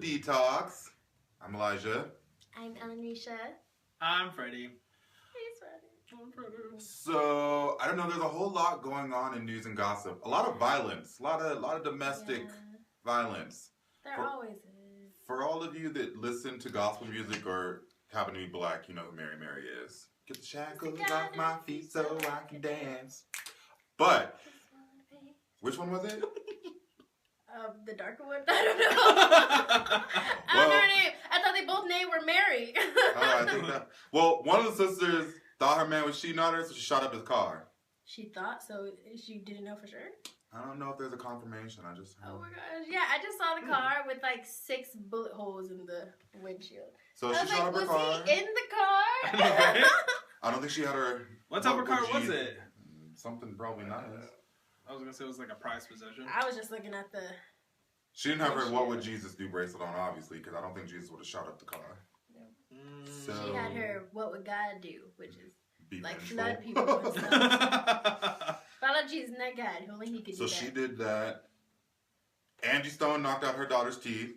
D-Tox. I'm Elijah. I'm Anisha. I'm Freddie. He's Freddie. I'm Freddie. So, I don't know, there's a whole lot going on in news and gossip. A lot of violence. A lot of domestic violence. There always is. For all of you that listen to gospel music or happen to be black, you know who Mary Mary is. Get the shackles off my feet so I can dance. But, which one was it? The darker one? I don't know. I don't know her name. I thought they both named were Mary. I think that. Well, one of the sisters thought her man was cheating on her, so she shot up his car. She thought, so she didn't know for sure? I don't know if there's a confirmation. I just. Oh my gosh. Yeah, I just saw the car with like 6 bullet holes in the windshield. So she shot up her car. Was he in the car? I don't think she had her. What type of car was it? Something probably nice. I was gonna say it was like a prized possession. I was just looking at the. She didn't have her "What Would Jesus Do" bracelet on, obviously, because I don't think Jesus would have shot up the car. No. So She had her "What Would God Do," which is be like vengeful. flood people and stuff. Follow Jesus, not God. Only He could do that. So she did that. Angie Stone knocked out her daughter's teeth.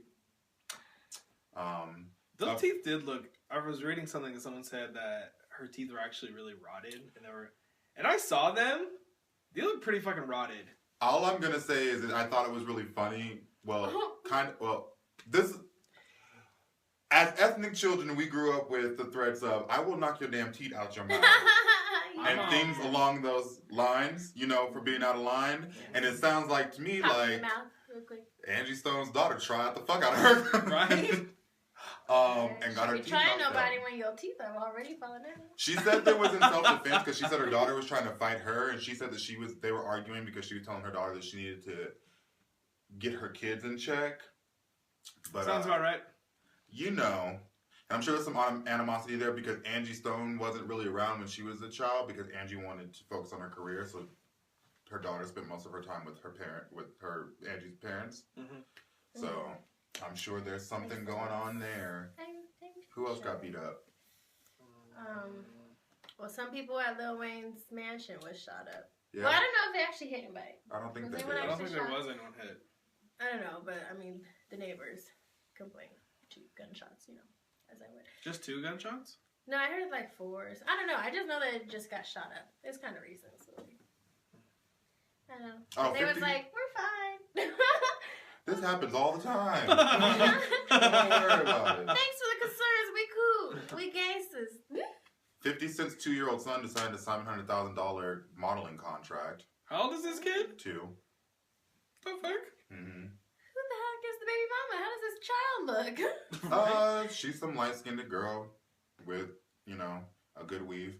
Those teeth did look. I was reading something and someone said that her teeth were actually really rotted, and I saw them. They look pretty fucking rotted. All I'm gonna say is that I thought it was really funny. Well, this. As ethnic children, we grew up with the threats of "I will knock your damn teeth out your mouth." And things along those lines, you know, for being out of line. And it sounds like to me like Angie Stone's daughter tried the fuck out of her. Right? And got her teeth knocked out. Trying nobody when your teeth are already falling out. She said there was in self-defense because she said her daughter was trying to fight her, and she said that they were arguing because she was telling her daughter that she needed to get her kids in check. But, sounds about right. You know, and I'm sure there's some animosity there because Angie Stone wasn't really around when she was a child because Angie wanted to focus on her career, so her daughter spent most of her time with Angie's parents. Mm-hmm. So I'm sure there's something going on there. Who else got beat up? Well, some people at Lil Wayne's mansion was shot up. Yeah. Well, I don't know if they actually hit anybody. I don't think they did. I don't think there was anyone hit. I don't know, but I mean, the neighbors complained. 2 gunshots, you know, as I would. Just 2 gunshots? No, I heard like 4s. I don't know. I just know that it just got shot up. It's kind of recent, so I don't know. Oh, they was like, we're fine. This happens all the time. Don't worry about it. Thanks for the concerns. We cool. We gangsters. 50 Cent's 2-year-old son decided to sign a $700,000 modeling contract. How old is this kid? 2. The fuck? Mm-hmm. Who the heck is the baby mama? How does this child look? She's some light-skinned girl with, you know, a good weave.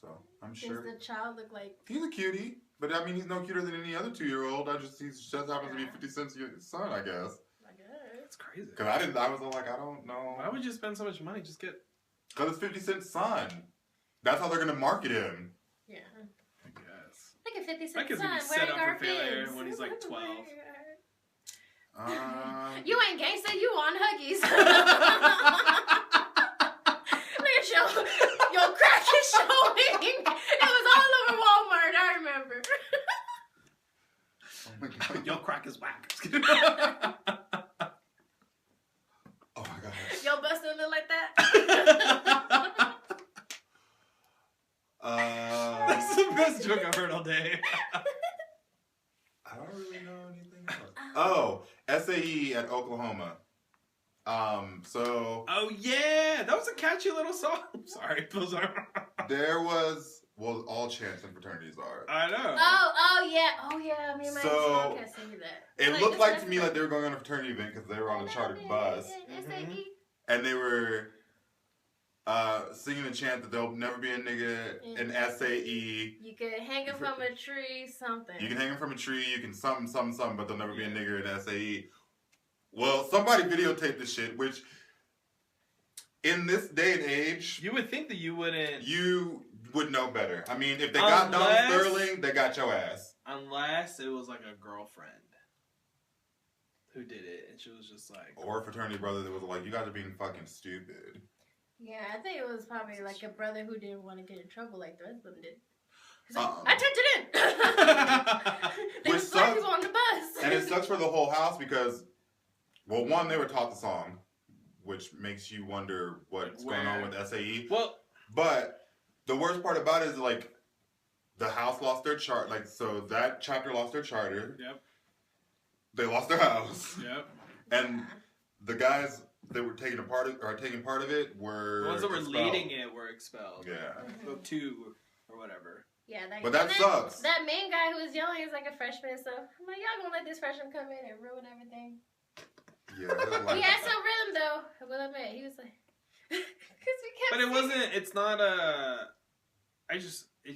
So, I'm sure. Does the child look like... He's a cutie. But, I mean, he's no cuter than any other 2-year-old. He just happens to be 50 Cent's son, I guess. I guess. That's crazy. Because I was like, I don't know. Why would you spend so much money? Just get... Because it's 50 Cent's son. That's how they're going to market him. Yeah. I guess. Look at 50 Cent's That kid's son gonna be wearing set up for failure Garfields. when he's like 12. You ain't gangsta, you on Huggies. Look at your crack is showing. It was all over Walmart, I remember. Oh my God. Your crack is whack. Oh my God. Your bust don't look like that? That's the best joke I've heard all day. I don't really know anything else. Oh, SAE at Oklahoma. Oh yeah, that was a catchy little song. Sorry, there was, well, all chants and fraternities are. I know. Oh yeah. Me and my podcast sing that. It looked like to me like they were going on a fraternity event because they were on a chartered bus. SAE. And they were singing the chant that there'll never be a nigga in SAE. You could hang him from a tree, something. You can hang him from a tree, you can something, but there'll never be a nigger in SAE. Well, somebody videotaped this shit, which in this day and age... You would think that you wouldn't... You would know better. I mean, if they got Don Sterling, they got your ass. Unless it was like a girlfriend who did it, and she was just like... Or a fraternity brother that was like, you guys are being fucking stupid. Yeah, I think it was probably like a brother who didn't want to get in trouble like the rest of them did. Like, I turned it in! There was black people on the bus! And it sucks for the whole house because Well, one, they were taught the song, which makes you wonder what's going on with SAE. Well, but the worst part about it is like the house lost their chart. Like, so that chapter lost their charter. Yep. They lost their house. Yep. And the guys that were taking part of it were The ones that were expelled. leading it were expelled. Yeah. The two or whatever. Yeah, but that sucks. That main guy who was yelling is like a freshman, so I'm like, y'all gonna let this freshman come in and ruin everything. Yeah. He had some rhythm though. I will admit, he was like, because we kept. But it singing. wasn't. It's not a. It's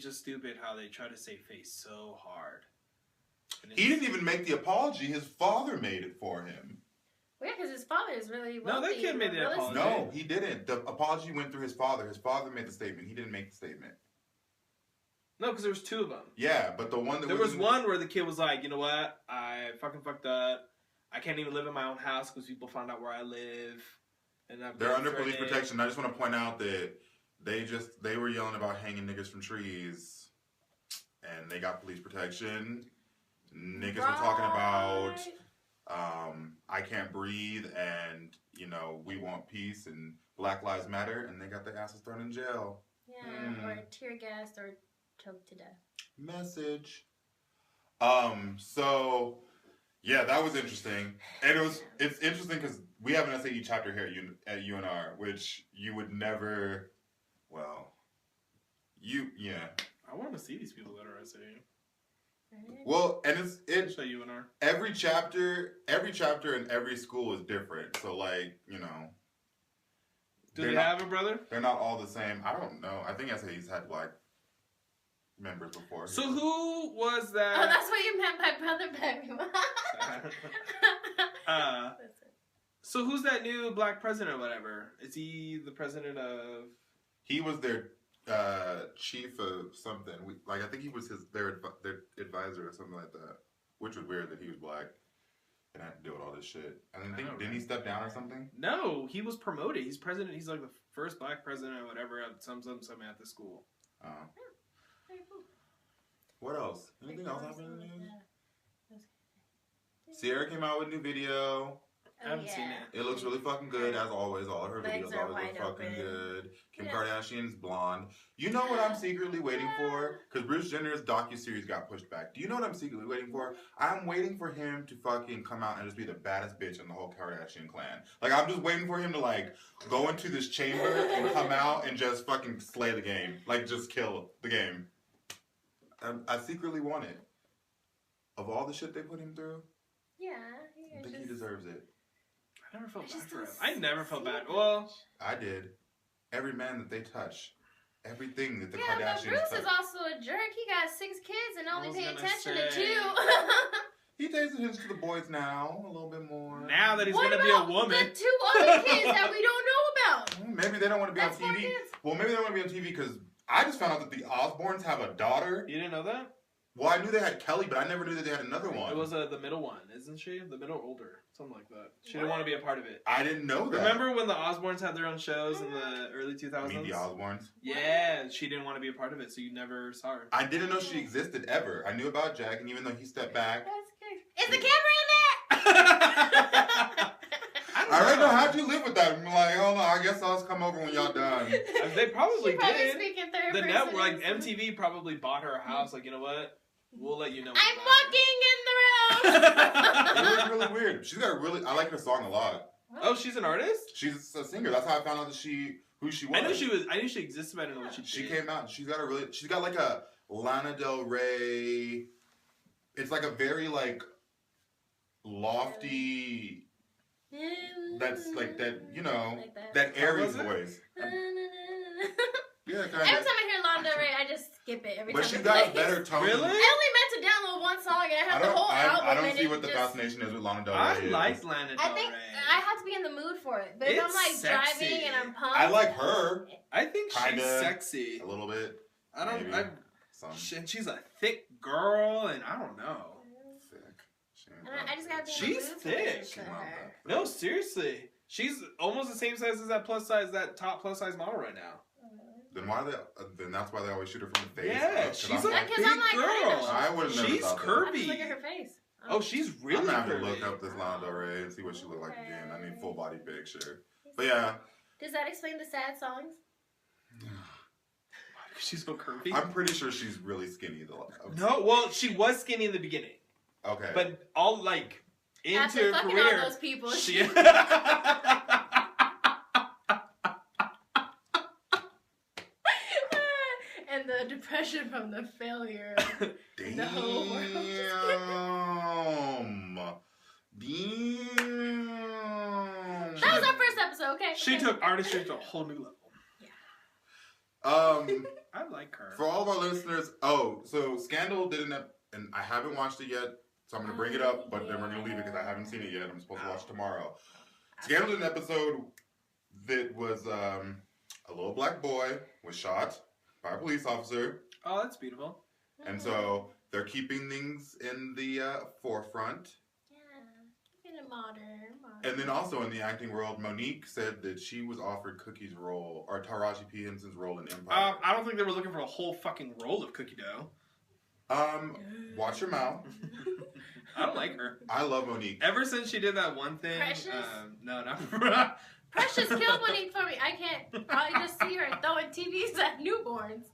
just stupid how they try to save face so hard. He didn't even make the apology. His father made it for him. Well, yeah, because his father is really No, wealthy. that kid made the real apology. estate. No, he didn't. The apology went through his father. His father made the statement. He didn't make the statement. No, because there was two of them. Yeah, but the one that There was one where the kid was like, you know what? I fucking fucked up. I can't even live in my own house because people found out where I live. And they're under police protection. I just want to point out that they were yelling about hanging niggas from trees, and they got police protection. Niggas were talking about I can't breathe, and we want peace and Black Lives Matter, and they got their asses thrown in jail. Yeah, or tear gassed or choked to death. Message. So yeah, that was interesting, and it's interesting because we have an SAE chapter here at UNR, which you would never. Well, I want to see these people that are SAE. Well, and it's Show UNR. every chapter in every school is different. So like Do they have a brother? They're not all the same. I don't know. I think SAE's had Black members before. So who was that? Oh, that's what you meant by brother baby. So who's that new black president or whatever? Is he the president of? He was their chief of something. I think he was their advisor or something like that. Which was weird that he was Black and had to deal with all this shit. Didn't he step down or something? No, he was promoted. He's president. He's like the first black president or whatever at some at the school. Oh. What else? Anything else happening in the news? Sierra came out with a new video. I haven't seen it. It looks really fucking good, as always. All of her Legs videos are always wide look fucking open. good. Kim Kardashian's blonde. You know what I'm secretly waiting for? Because Bruce Jenner's docuseries got pushed back. Do you know what I'm secretly waiting for? I'm waiting for him to fucking come out and just be the baddest bitch in the whole Kardashian clan. Like, I'm just waiting for him to, go into this chamber and come out and just fucking slay the game. Like, just kill the game. I secretly want it. Of all the shit they put him through, Yeah. I think he deserves it. I never felt bad for him. I never felt bad. Well, I did. Every man that they touch, everything that the but Kardashians Bruce touch. is also a jerk. He got 6 kids and only paid attention to 2. He takes attention to the boys now a little bit more. now that he's What gonna be a about woman. the 2 other kids that we don't know about? Maybe they don't want to be That's on 4 TV. kids. Well, maybe they don't want to be on TV because I just found out that the Osbournes have a daughter. You didn't know that? Well, I knew they had Kelly, but I never knew that they had another one. It was the middle one, isn't she? The middle older, something like that. She didn't want to be a part of it. I didn't know that. Remember when the Osbournes had their own shows in the early 2000s? Meet the Osbournes? Yeah, she didn't want to be a part of it, so you never saw her. I didn't know she existed ever. I knew about Jack, and even though he stepped back. That's good. Is the camera in there? I already know. How'd you live with that? I'm like, hold on, I guess I'll just come over when y'all done. They probably She probably did. speak in third The person. network, like MTV, probably bought her a house. Like, you know what? We'll let you know. I'm walking in the room. It was really weird. She's got I like her song a lot. Oh, she's an artist? She's a singer. That's how I found out who she was. I knew she existed, but I didn't know what she did. She came out. She's got like a Lana Del Rey. It's like a very lofty. That's like that. Like that airy was it? voice. Yeah, Every kind time of. I hear Lana Del Rey, I just skip it every But time she it got a plays. better tone. Really? I only meant to download one song and I have the whole album. I don't and see it what the just, fascination is with Lana Del Rey. I like Lana Del I think Rey. I have to be in the mood for it. But if I'm It's like sexy. driving and I'm pumped, I like her I think she's Kinda. sexy. a little bit. I don't. Maybe. Some And she's a thick girl, and I don't know. thick. She ain't And I just gotta be in She's the mood thick. for She it. not her. that. No, seriously. She's almost the same size as that top plus size model right now. Then then that's why they always shoot her from the face. Yeah, 'Cause she's I'm a like, big Because I'm like, girl. I would've never She's thought that. I just curvy. look at her face. Oh, she's really I'm gonna have to pretty. look up this Lana Del Rey and see what she looked like again. I need full body picture. But yeah. Does that explain the sad songs? She's so curvy. I'm pretty sure she's really skinny though. No, well, she was skinny in the beginning. Okay. But all like into After her fucking career, all those people, she. and the depression from the failure. Damn. The whole world. Damn. That was our first episode, okay? She took artistry to a whole new level. I like her. For all of our listeners, so Scandal did and I haven't watched it yet, so I'm gonna bring it up, but then we're gonna leave it because I haven't seen it yet. I'm supposed to watch tomorrow. Scandal did an episode that was a little black boy was shot by a police officer. Oh, that's beautiful. And so they're keeping things in the forefront. Yeah, keeping it modern. And then also in the acting world, Monique said that she was offered Cookie's role, or Taraji P. Henson's role in Empire. I don't think they were looking for a whole fucking roll of cookie dough. Watch your mouth. I don't like her. I love Monique. Ever since she did that one thing. Precious? No, not. Precious killed Monique for me. I can't probably just see her throwing TVs at newborns.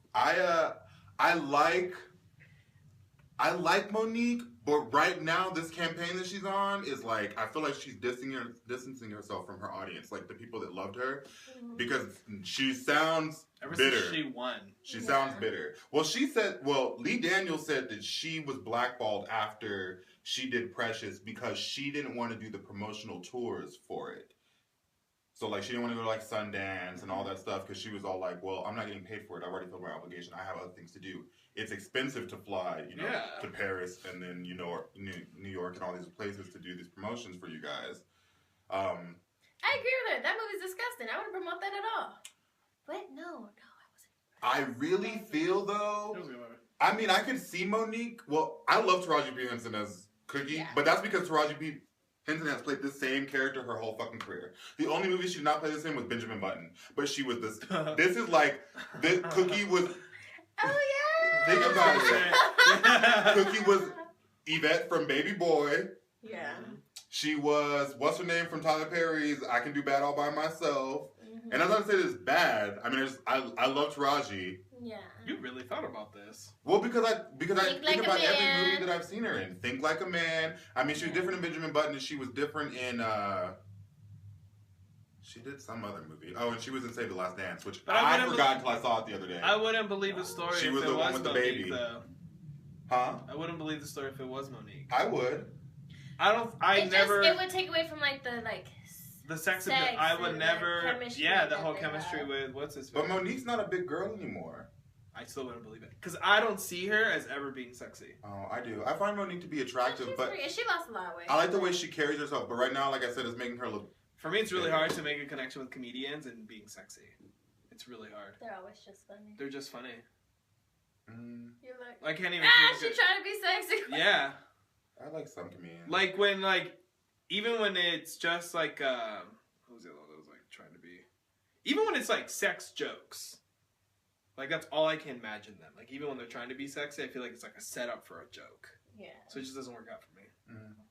I like Monique, but right now this campaign that she's on is like I feel like she's distancing herself from her audience, like the people that loved her, because she sounds bitter. Since she won. She sounds bitter. Well, Lee Daniels said that she was blackballed after she did Precious because she didn't want to do the promotional tours for it. So, like, she didn't want to go to, like, Sundance and all that stuff because she was all like, well, I'm not getting paid for it. I already filled my obligation. I have other things to do. It's expensive to fly, to Paris and then, New York and all these places to do these promotions for you guys. I agree with her. That movie's disgusting. I wouldn't promote that at all. But no, I wasn't. I really feel, though, I mean, I could see Monique. Well, I love Taraji P. Henson as Cookie, but that's because Taraji P. Henson has played the same character her whole fucking career. The only movie she did not play the same was Benjamin Button. But she was this. This is like, this Cookie was. Oh, yeah. Think about it. Cookie was Yvette from Baby Boy. Yeah. She was, what's her name from Tyler Perry's I Can Do Bad All By Myself. And I'm not saying it's bad. I mean, I love Taraji. Yeah. You really thought about this. Well, because I think about every Man. movie that I've seen her in. Think Like a Man. I mean, she was different in Benjamin Button, and she was different in. She did some other movie. Oh, and she was in Save the Last Dance, which I forgot until I saw it the other day. I wouldn't believe the story She if was it the one was with the Monique, baby. though. Huh? I wouldn't believe the story if it was Monique. I would. It would take away from the sex. sex I would and never. the chemistry Yeah, the that whole they chemistry have. with what's his. But Monique's not a big girl anymore. I still wouldn't believe it because I don't see her as ever being sexy. Oh, I do. I find Monique to be attractive, She's but pretty, she lost a lot of weight. I like the way she carries herself. But right now, like I said, it's making her look. For me, it's really hard to make a connection with comedians and being sexy. It's really hard. They're always just funny. They're just funny. You're like, I can't even. she's trying to be sexy. Yeah. I like some comedians. Like when, even when it's just like, who's the other one that was like trying to be? Even when it's like sex jokes. Like that's all I can imagine them. Like even when they're trying to be sexy, I feel like it's like a setup for a joke. Yeah. So it just doesn't work out for me.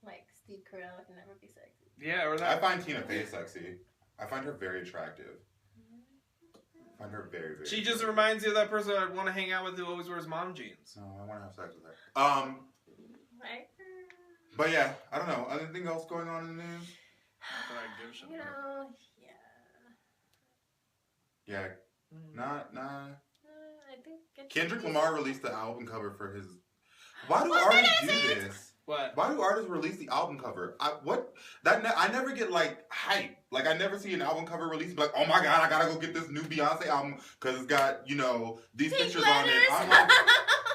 Like Steve Carell can never be sexy. Yeah, or that. I find Tina Fey sexy. I find her very attractive. I find her very, very. She just reminds you of that person I'd want to hang out with who always wears mom jeans. No, I want to have sex with her. Right. But yeah, I don't know. Anything else going on in the news? But I give a shit You about. know, Yeah, not. I think Kendrick Lamar released the album cover for his. Why do What artists did do I say? this? What? Why do artists release the album cover? I never get like hype. Like I never see an album cover released. Like, oh my god, I gotta go get this new Beyonce album because it's got these Pink pictures on it. letters. I'm like,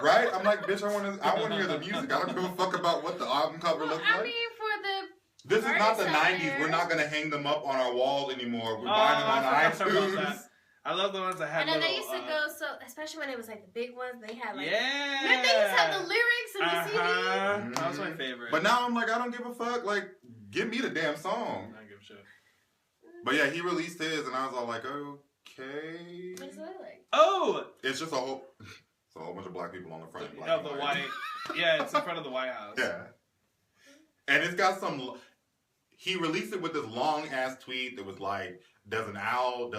right? I'm like, bitch, I want to hear the music. I don't give a fuck about what the album cover looks I like. mean, for the This is not the artists out 90s. there. We're not gonna hang them up on our wall anymore. We're buying them on I forgot about iTunes. that. I love the ones that had and then little, they used to go so, especially when it was like the big ones. They had like Yeah. Remember they used to have the lyrics in the CD. That was my favorite. But now I'm like, I don't give a fuck. Like, give me the damn song. I don't give a shit. But yeah, he released his, and I was all like, okay. What does it look like? Oh! It's just a whole bunch of black people on the front. And black No, and the white. white. Yeah, it's in front of the White House. Yeah. And it's got some. He released it with this long ass tweet that was like, "Does an owl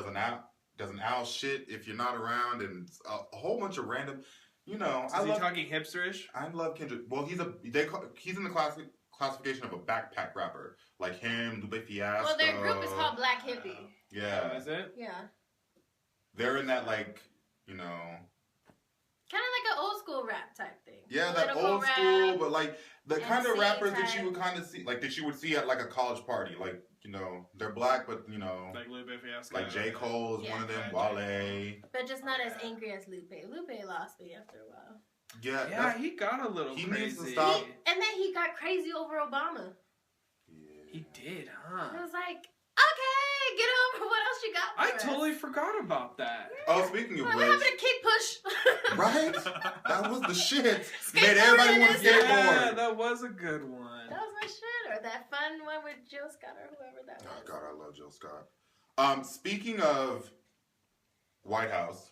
shit if you're not around?" And a whole bunch of random. You know, Is he talking hipsterish? I love Kendrick. Well, he's in the classification of a backpack rapper, like him, Lupe Fiasco. Well, their group is called Black Hippie. Yeah. Oh, is it? Yeah. They're in that, like, you know. Kind of like an old school rap type thing. Yeah, that Political old rap, school, but like the kind of MC rappers that type. you would kind of see, like that you would see at like a college party. Like, you know, they're black, but you know, Like Lupe Fiasco. like J. Cole is one of them, Yeah. Wale. But just not as angry as Lupe. Lupe lost me after a while. Yeah, Yeah, he got a little he crazy. needs to stop. And then he got crazy over Obama. He did, It huh? was like, okay, get over what else you got for I us? totally forgot about that. Oh, speaking of What which, happened to Kick Push? right? That was the shit. Skateboarding Made everybody want to is- Yeah, skateboard. that was a good one. That was my shit. Or that fun one with Jill Scott or whoever that Oh was. God, I love Jill Scott. Speaking of White House,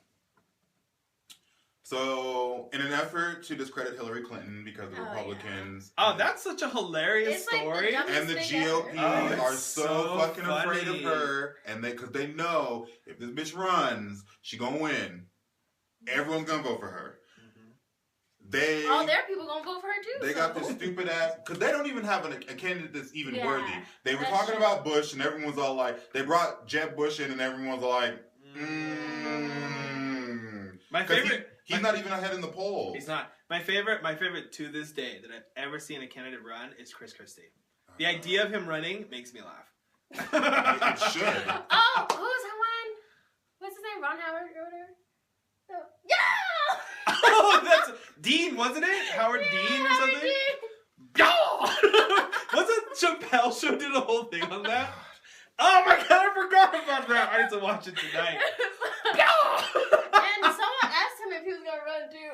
so in an effort to discredit Hillary Clinton because the Oh, Republicans, Oh, that's such a hilarious It's like the story. dumbest and the thing GOP ever. Oh, are it's so so fucking afraid funny. of her, and because they know if this bitch runs, she gonna win. Everyone's gonna vote for her. They All their people gonna vote for her too. They so. got this stupid ass because they don't even have a candidate that's even Yeah, worthy. They were that's talking true. about Bush, and everyone's all like, they brought Jeb Bush in, and everyone's like, My 'Cause favorite. he's not even ahead in the polls. He's not. My favorite to this day that I've ever seen a candidate run is Chris Christie. The idea of him running makes me laugh. It should. Oh, who's that one? What's his name? Ron Howard or whatever? No. Yeah! Oh, that's Dean, wasn't it? Howard Dean or Howard something? Dean. Yeah! Wasn't Chappelle Show did a whole thing on that? Oh my god, I forgot about that. I need to watch it tonight. And someone asked him if he was gonna run too.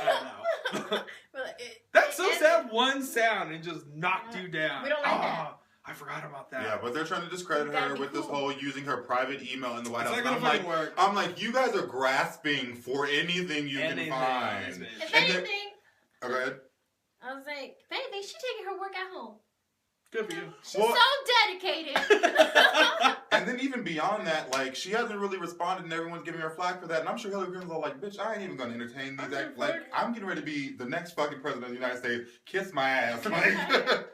I know. But That's so it- sad. One sound and just knocked you down. We don't like that. I forgot about that. Yeah, but they're trying to discredit You gotta her be with this cool. whole using her private email in the White It's House. not And gonna fucking work. I'm like, you guys are grasping for anything you Anything, can find. isn't it? If And they're- anything, Oh, go ahead. I was like, if anything, she's taking her work at home. Good for you. She's Well- so dedicated. And then even beyond that, like, she hasn't really responded, and everyone's giving her flack for that. And I'm sure Hillary Clinton's all like, bitch, I ain't even gonna entertain these acts. Like, I'm getting ready to be the next fucking president of the United States. Kiss my ass. Like,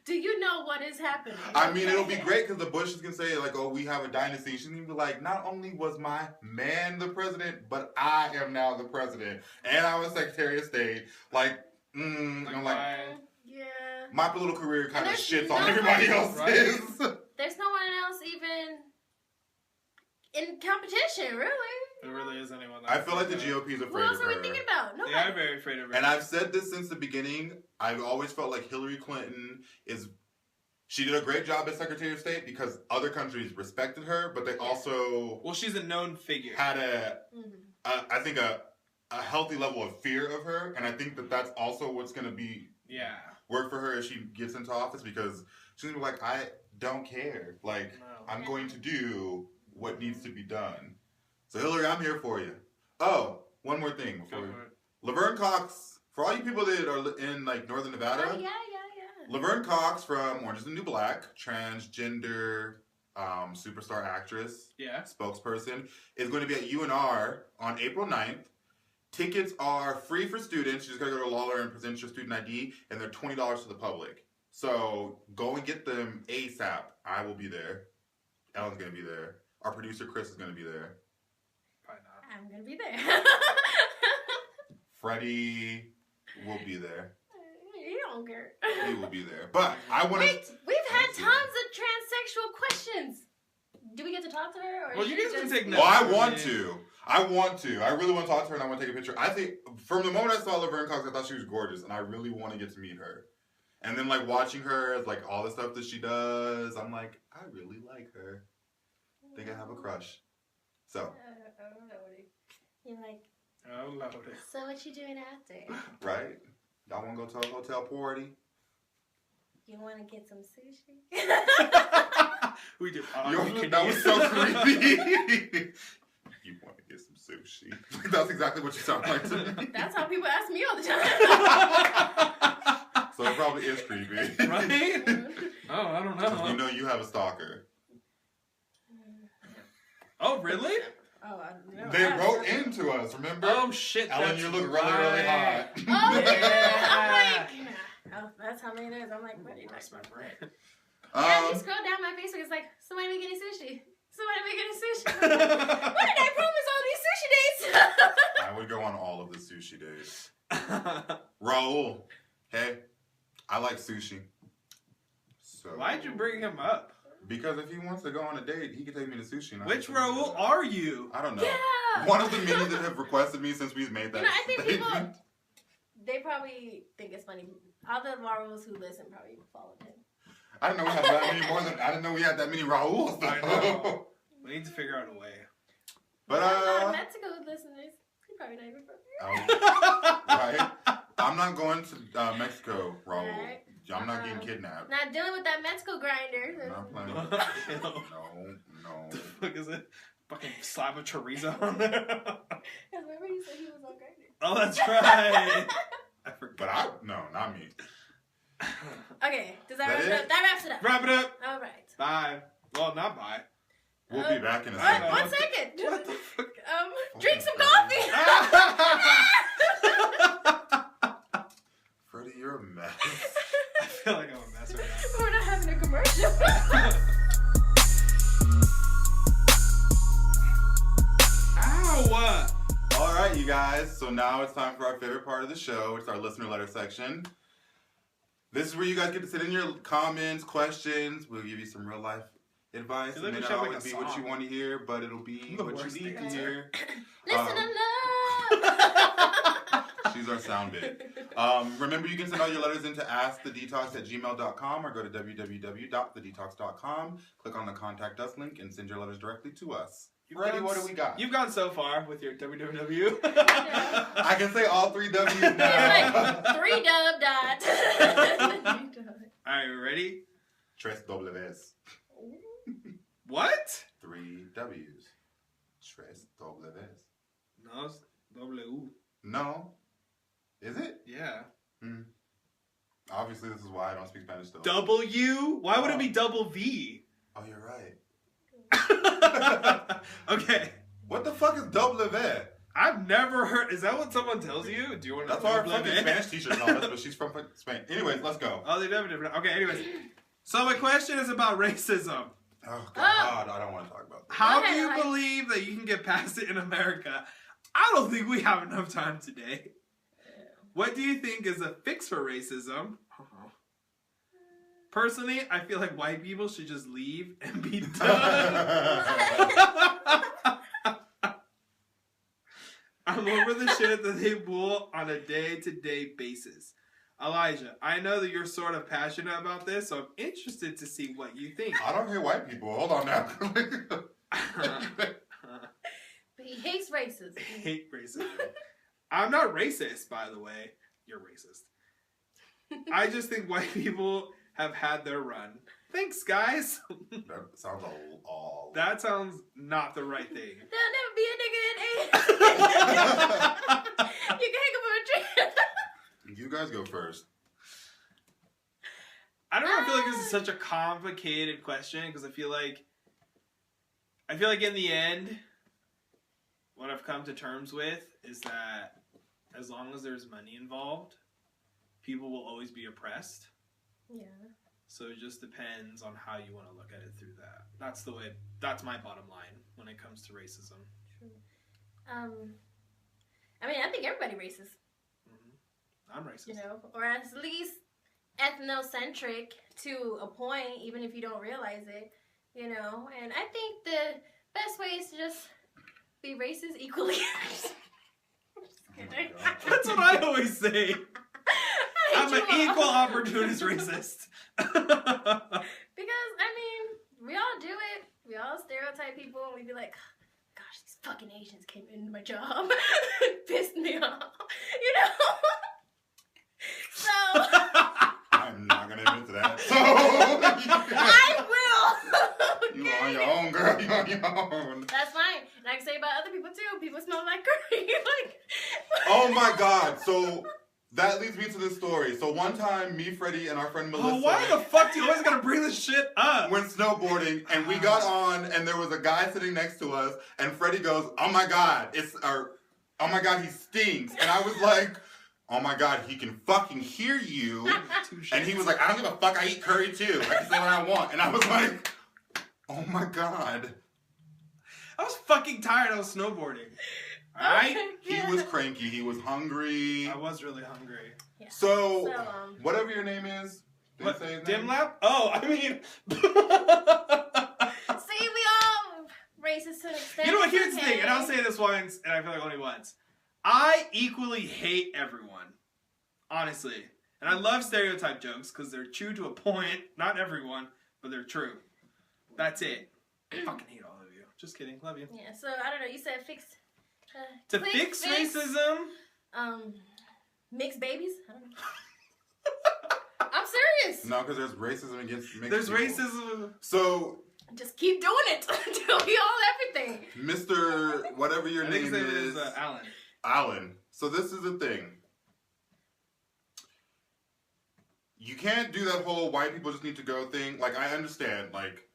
Do you know what is happening? I mean, it'll be great because the Bushes can say, like, oh, we have a dynasty. She can be like, not only was my man the president, but I am now the president. And I was Secretary of State. Like, I'm like, Yeah. my political career kind of there's shits no on everybody else's. Right. There's no one else even in competition, really. There really is anyone. I feel like the GOP is Who afraid else of are we her. thinking about? Nobody. They are very afraid of her. And I've said this since the beginning. I've always felt like Hillary Clinton she did a great job as Secretary of State because other countries respected her, but they also Well, she's a known figure. had Mhm. I think a healthy level of fear of her, and I think that that's also what's going to be Yeah. work for her as she gets into office because she's going to be like, I don't care. Like, No. I'm going to do what needs to be done. So, Hillary, I'm here for you. Oh, one more thing before Go for it. Laverne Cox, for all you people that are in, like, Northern Nevada, Oh, yeah. Laverne Cox from Orange is the New Black, transgender superstar actress, Yeah. spokesperson, is going to be at UNR on April 9th. Tickets are free for students. You just gotta go to Lawler and present your student ID, and they're $20 to the public. So go and get them ASAP. I will be there. Ellen's gonna be there. Our producer Chris is gonna be there. Probably not. I'm gonna be there. Freddie will be there. You don't care. He will be there. But I want Wait, to. we've had tons of transsexual questions. Do we get to talk to her? Or Well, is you she guys can just- take Well, I notes. want to. I really want to talk to her, and I want to take a picture. I think from the moment I saw Laverne Cox, I thought she was gorgeous, and I really want to get to meet her. And then, like, watching her, like, all the stuff that she does, I'm like, I really like her. I think I have a crush. So, You're like, Oh, Lord. so what you doing after? right? Y'all want to go to a hotel party? You want to get some sushi? We do. That was so creepy. You want to get some sushi? That's exactly what you sound like to me. That's how people ask me all the time. So it probably is creepy. Right? Oh, I don't know. You know you have a stalker. Oh, really? Oh, I don't know. They wrote into us, remember? Oh, shit. Ellen, you look really, really hot. Oh, yeah. I'm like, oh, that's how many it is. I'm like, what are you That's my talking brain. about? Yeah, you scroll down my Facebook, it's like, somebody be getting sushi. Somebody be getting sushi. Why did I promise all these sushi dates? I would go on all of the sushi dates. Raul, hey, I like sushi. So Why'd you bring him up? Because if he wants to go on a date, he can take me to sushi. And Which Raul are you? I don't know. Yeah. One of the many that have requested me since we've made that. You know, I think statement. people, they probably think it's funny. All the Laurels who listen probably followed him. I didn't know we had that many more than. I didn't know we had that many Rauls. Though. I know. We need to figure out a way. But Mexico listeners, he probably not even from here. Right. I'm not going to Mexico, Raul. Right. I'm not getting kidnapped. Not dealing with that Mexico grinder. I'm not playing. No. The fuck is it? Fucking slap a chorizo on there. Because remember you said he was on grinder. Oh, that's right. I forgot. But no, not me. Okay, does that That wrap it it? up? That wraps it up. Wrap it up. All right. Bye. Well, not bye. We'll be back in a What? second. 1 second. What the fuck? Drink some coffee. Freddie, you're a mess. I feel like I'm a mess right now. We're not having a commercial. Ow! All right, you guys. So now it's time for our favorite part of the show. It's our listener letter section. This is where you guys get to sit in your comments, questions. We'll give you some real life advice. Feel like It may we not should have, always like, be a what you song. want to hear, but it'll be The what you worst need thing to hear. Listen to love. She's our sound bit. Remember, you can send all your letters into askthedtox@gmail.com or go to www.thedtox.com. Click on the Contact Us link and send your letters directly to us. Freddie, what do we got? You've gone so far with your www. I can say all 3 W's It's now. like 3 dub dot. Alright, we ready? Tres W's. What? 3 W's. Tres W's. No, it's W. No. Is it? Yeah. Obviously, this is why I don't speak Spanish still. W? Why would it be double V? Oh, you're right. Okay. What the fuck is W? I've never heard. Is that what someone tells you? Do you want to That's why our fucking Spanish teacher told us, but she's from Spain. Anyways, let's go. Oh, they're different. Okay, anyways. So my question is about racism. Oh, God. I don't want to talk about that. How Go do ahead, you Ike. believe that you can get past it in America? I don't think we have enough time today. What do you think is a fix for racism? Personally, I feel like white people should just leave and be done. I'm over the shit that they pull on a day-to-day basis. Elijah, I know that you're sort of passionate about this, so I'm interested to see what you think. I don't hate white people. Hold on now. But he hates racism. I hate racism. I'm not racist, by the way. You're racist. I just think white people have had their run. Thanks, guys. That sounds all. That sounds not the right thing. There'll never be a nigga in A. You can hang up for a drink. You guys go first. I don't know. I feel like this is such a complicated question because I feel like in the end, what I've come to terms with is that as long as there's money involved, people will always be oppressed. Yeah. So it just depends on how you want to look at it through that. That's my bottom line when it comes to racism. True. I mean, I think everybody racist. I'm racist. You know, or at least ethnocentric to a point, even if you don't realize it. You know, and I think the best way is to just be racist equally. That's what I always say. I'm an equal opportunist racist. Because, I mean, we all do it. We all stereotype people and we be like, gosh, these fucking Asians came into my job. Pissed me off. You know? So. I'm not going to admit to that. So. I will. You on your own, girl. You on your own. That's fine. And I can say about other people too. People smell like curry. Like. Oh my God. So that leads me to this story. So one time, me, Freddie, and our friend Melissa. Oh, why the fuck do you always gotta bring this shit up? Went snowboarding, and we got on, and there was a guy sitting next to us, and Freddie goes, "Oh my god, oh my god, he stinks," and I was like, "Oh my god, he can fucking hear you," and he was like, "I don't give a fuck, I eat curry too, I can say what I want," and I was like, "Oh my god." I was fucking tired. I was snowboarding. Alright? He was cranky. He was hungry. I was really hungry. Yeah. So whatever your name is. Did What? you say his Dim name? Lab? Oh, I mean. See, we all racist to an extent. You know what? Here's the Okay. thing, and I'll say this once, and I feel like only once. I equally hate everyone. Honestly. And I love stereotype jokes because they're true to a point. Not everyone, but they're true. That's it. I fucking hate all of you. Just kidding. Love you. Yeah, so I don't know. You said fix. To fix racism. Mixed babies? I don't know. I'm serious. No, because there's racism against mixed There's people. racism. So, Just keep doing it until we all everything. Mr. whatever your I think name his name is, is Alan. Alan. So this is the thing. You can't do that whole white people just need to go thing. Like, I understand. Like,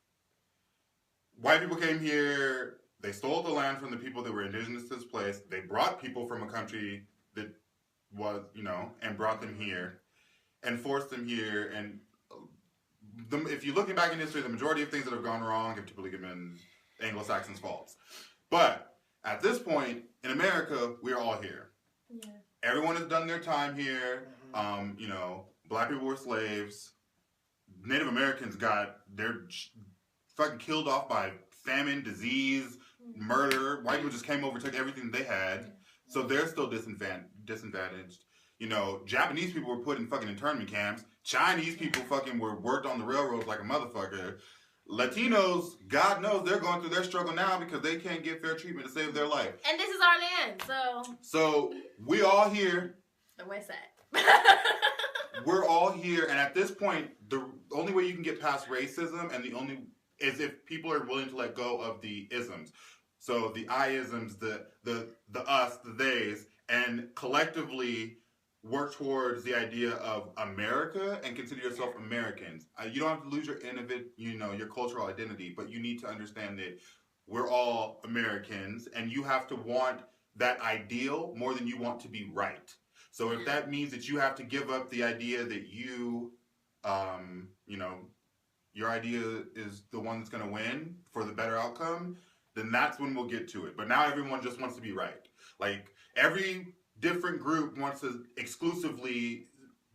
white people came here. They stole the land from the people that were indigenous to this place. They brought people from a country that was, and brought them here and forced them here. And if you're looking back in history, the majority of things that have gone wrong have typically been Anglo-Saxons' faults. But at this point, in America, we're all here. Yeah. Everyone has done their time here. Black people were slaves. Native Americans got fucking killed off by famine, disease, murder. White people just came over, took everything they had. So they're still disadvantaged. Japanese people were put in fucking internment camps. Chinese people fucking were worked on the railroads like a motherfucker. Latinos, God knows they're going through their struggle now because they can't get fair treatment to save their life. And this is our land, So we all here. the West Side. We're all here, and at this point, the only way you can get past racism, is if people are willing to let go of the isms. So the I-isms, the us, the theys, and collectively work towards the idea of America and consider yourself Americans. You don't have to lose your cultural identity, but you need to understand that we're all Americans, and you have to want that ideal more than you want to be right. So if that means that you have to give up the idea that your idea is the one that's going to win for the better outcome, then that's when we'll get to it. But now everyone just wants to be right. Like, every different group wants to exclusively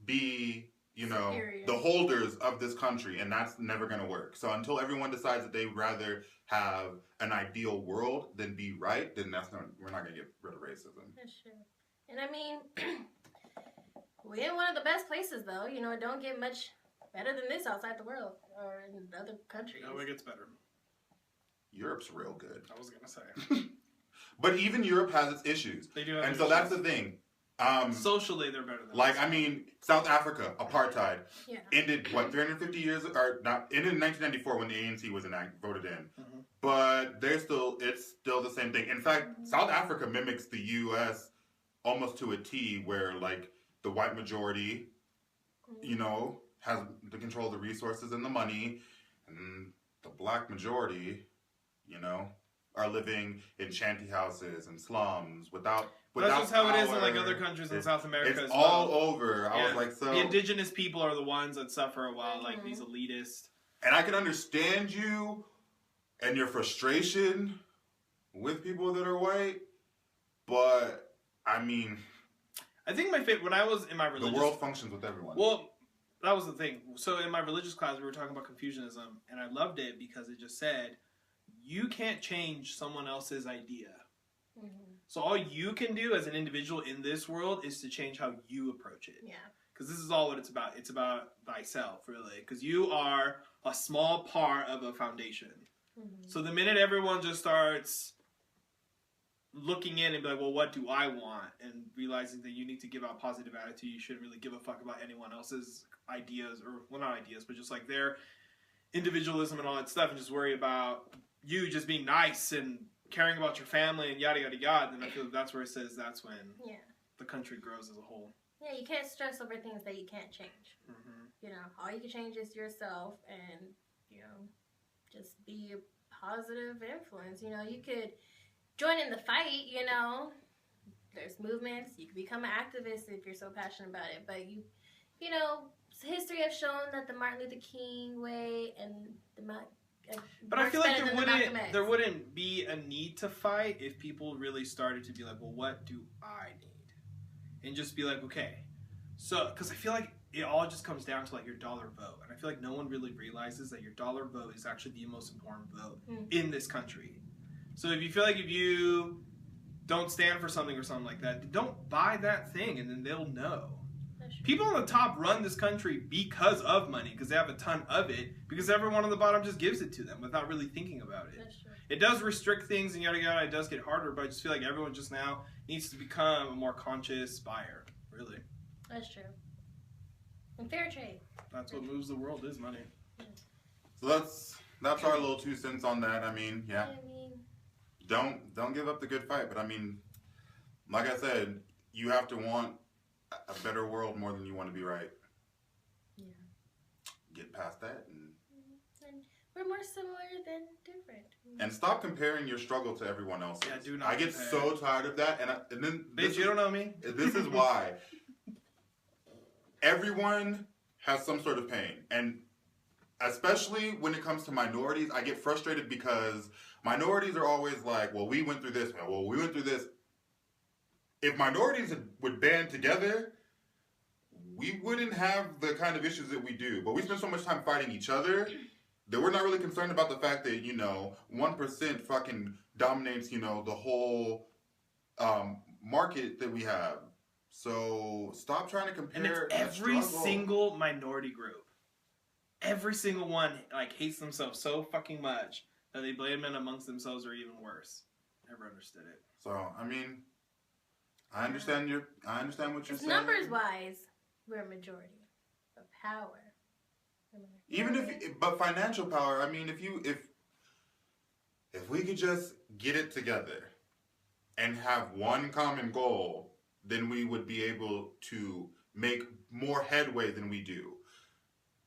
be, Superior. the holders of this country, and that's never going to work. So until everyone decides that they'd rather have an ideal world than be right, then we're not going to get rid of racism. That's true. And I mean, we're in one of the best places, though. It don't get much better than this outside the world or in other countries. No, it gets better. Europe's real good. I was going to say. But even Europe has its issues. They do have And issues. so that's the thing. Socially, they're better than Like, us. I mean, South Africa, apartheid, Yeah. ended, 350 years, or not, ended in 1994 when the ANC was voted in. Mm-hmm. But it's still the same thing. In fact, South Africa mimics the U.S. almost to a T, where, like, the white majority, has the control of the resources and the money, and the black majority, are living in shanty houses and slums without That's just how it is in power. like other countries in South America It's as well. all over. I was like, so... The indigenous people are the ones that suffer a while, like these elitists. And I can understand you and your frustration with people that are white, but, I mean... I think my favorite, when I was in my religious... The world functions with everyone. Well, that was the thing. So in my religious class, we were talking about Confucianism, and I loved it because it just said, you can't change someone else's idea. Mm-hmm. So all you can do as an individual in this world is to change how you approach it. Yeah. Because this is all what it's about. It's about thyself, really. Because you are a small part of a foundation. Mm-hmm. So the minute everyone just starts looking in and be like, well, what do I want? And realizing that you need to give out positive attitude. You shouldn't really give a fuck about anyone else's ideas, or, well, not ideas, but just like their individualism and all that stuff, and just worry about you just being nice and caring about your family and yada, yada, yada. Then I feel like that's where it says that's when the country grows as a whole. Yeah, you can't stress over things that you can't change. Mm-hmm. You know, all you can change is yourself and, you know, just be a positive influence. You know, you could join in the fight, you know. There's movements. You can become an activist if you're so passionate about it. But you know, history has shown that the Martin Luther King way and the But I feel like Malcolm X. there wouldn't be a need to fight if people really started to be like, well, what do I need? And just be like, okay. So, because I feel like it all just comes down to like your dollar vote. And I feel like no one really realizes that your dollar vote is actually the most important vote in this country. So if you feel like if you don't stand for something or something like that, don't buy that thing and then they'll know. People on the top run this country because of money, because they have a ton of it, because everyone on the bottom just gives it to them without really thinking about it. That's true. It does restrict things and yada yada, it does get harder, but I just feel like everyone just now needs to become a more conscious buyer, really. That's true. And fair trade. That's what moves the world is money. So that's our little 2 cents on that. I mean, yeah. Don't give up the good fight, but I mean, like I said, you have to want a better world more than you want to be right. Yeah. Get past that and we're more similar than different. and stop comparing your struggle to everyone else's. Yeah, do not I get compare. so tired of that, and then Bitch, you don't know me. This is why everyone has some sort of pain, and especially when it comes to minorities, I get frustrated because minorities are always like, well, we went through this, well, we went through this. If minorities would band together, we wouldn't have the kind of issues that we do. But we spend so much time fighting each other that we're not really concerned about the fact that, 1% fucking dominates, the whole market that we have. So stop trying to compare. And it's every single minority group. Every single one hates themselves so fucking much that they blame it amongst themselves or even worse. Never understood it. So I mean, I understand what you're saying. Numbers wise, we're a majority of power. But financial power. I mean, if we could just get it together and have one common goal, then we would be able to make more headway than we do.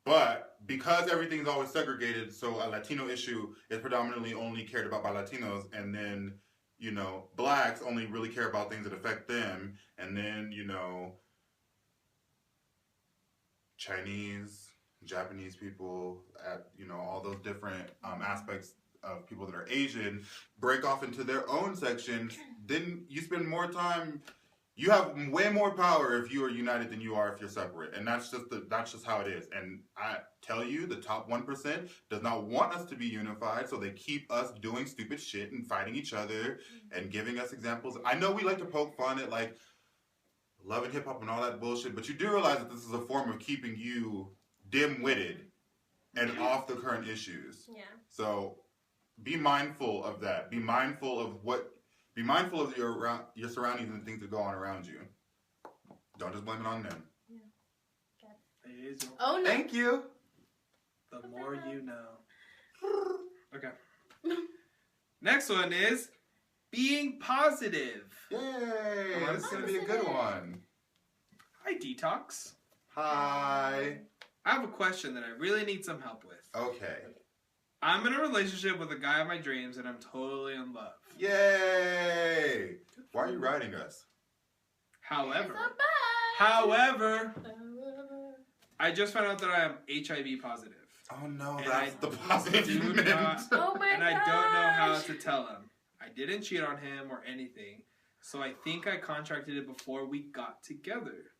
But because everything's always segregated, so a Latino issue is predominantly only cared about by Latinos, and then, blacks only really care about things that affect them, and then, Chinese, Japanese people, all those different aspects of people that are Asian break off into their own section, then you spend more time. You have way more power if you are united than you are if you're separate, and that's just how it is. And I tell you, the top 1% does not want us to be unified, so they keep us doing stupid shit and fighting each other and giving us examples. I know we like to poke fun at love and hip hop and all that bullshit, but you do realize that this is a form of keeping you dim-witted and off the current issues. Yeah. So be mindful of that. Be mindful of your surroundings and things that go on around you. Don't just blame it on them. Yeah. Oh no. Thank you. The more you know. Okay. Next one is being positive. Yay! This is gonna be a good one. Hi, D-Tox. Hi. I have a question that I really need some help with. Okay. I'm in a relationship with a guy of my dreams and I'm totally in love. Yay! Why are you writing us? However, However, I just found out that I am HIV positive. Oh no, And that's I the positive you meant. oh my And I don't know how to tell him. I didn't cheat on him or anything, so I think I contracted it before we got together.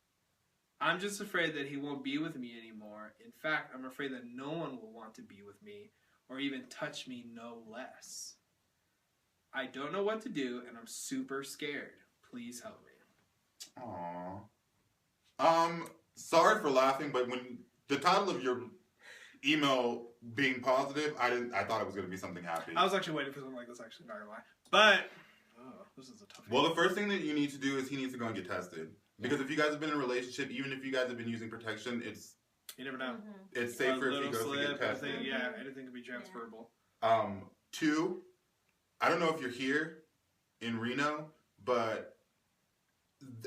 I'm just afraid that he won't be with me anymore. In fact, I'm afraid that no one will want to be with me or even touch me, no less. I don't know what to do, and I'm super scared. Please help me. Aww. Sorry for laughing, but when the title of your email being positive, I thought it was gonna be something happy. I was actually waiting for something like this, actually, not gonna lie. But, this is a tough one. Well, the first thing that you need to do is he needs to go and get tested. Because if you guys have been in a relationship, even if you guys have been using protection, You never know. it's safer if he goes to get tested. Anything could be transferable. 2, I don't know if you're here in Reno, but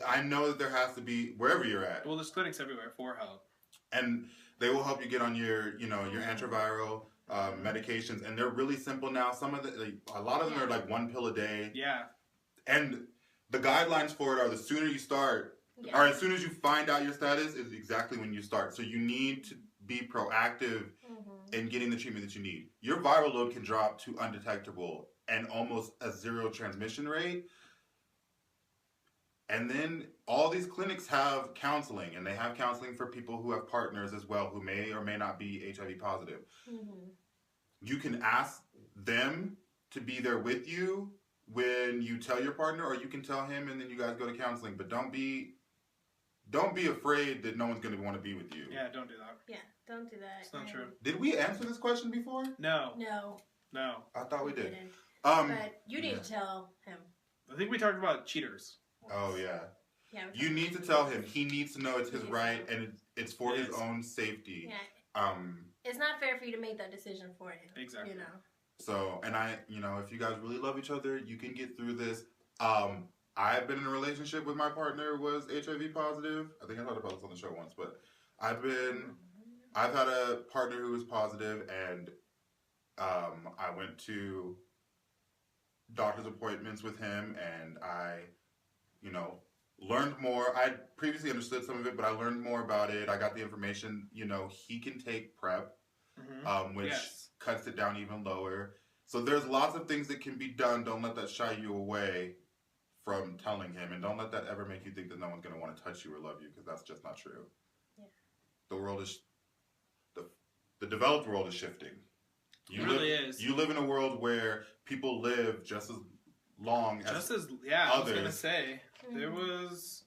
I know that there has to be wherever you're at. Well, there's clinics everywhere for help. And they will help you get on your, you know, your antiviral medications, and they're really simple now. Some of a lot of them are like 1 pill a day. Yeah. And the guidelines for it are the sooner you start, or as soon as you find out your status, is exactly when you start. So you need to be proactive in getting the treatment that you need. Your viral load can drop to undetectable and almost a 0 transmission rate. And then all these clinics have counseling, and they have counseling for people who have partners as well who may or may not be HIV positive. You can ask them to be there with you when you tell your partner, or you can tell him and then you guys go to counseling. But don't be afraid that no one's going to want to be with you. Yeah, don't do that. Yeah, don't do that. It's not true. Did we answer this question before? No. No. I thought we did. Didn't. But you need to tell him. I think we talked about cheaters. Oh, yeah. Yeah, you need to tell him. He needs to know it's his right, and it's for his own safety. Yeah. It's not fair for you to make that decision for him. Exactly. You know. So, and if you guys really love each other, you can get through this. I've been in a relationship with my partner who was HIV positive. I think I talked about this on the show once, but I've had a partner who was positive, and I went to doctor's appointments with him, and I, learned more. I previously understood some of it, but I learned more about it. I got the information. He can take PrEP, which cuts it down even lower. So there's lots of things that can be done. Don't let that shy you away from telling him, and don't let that ever make you think that no one's going to want to touch you or love you, because that's just not true. Yeah. The world is, the developed world is shifting. It really is. You live in a world where people live just as long as others. I was going to say, there was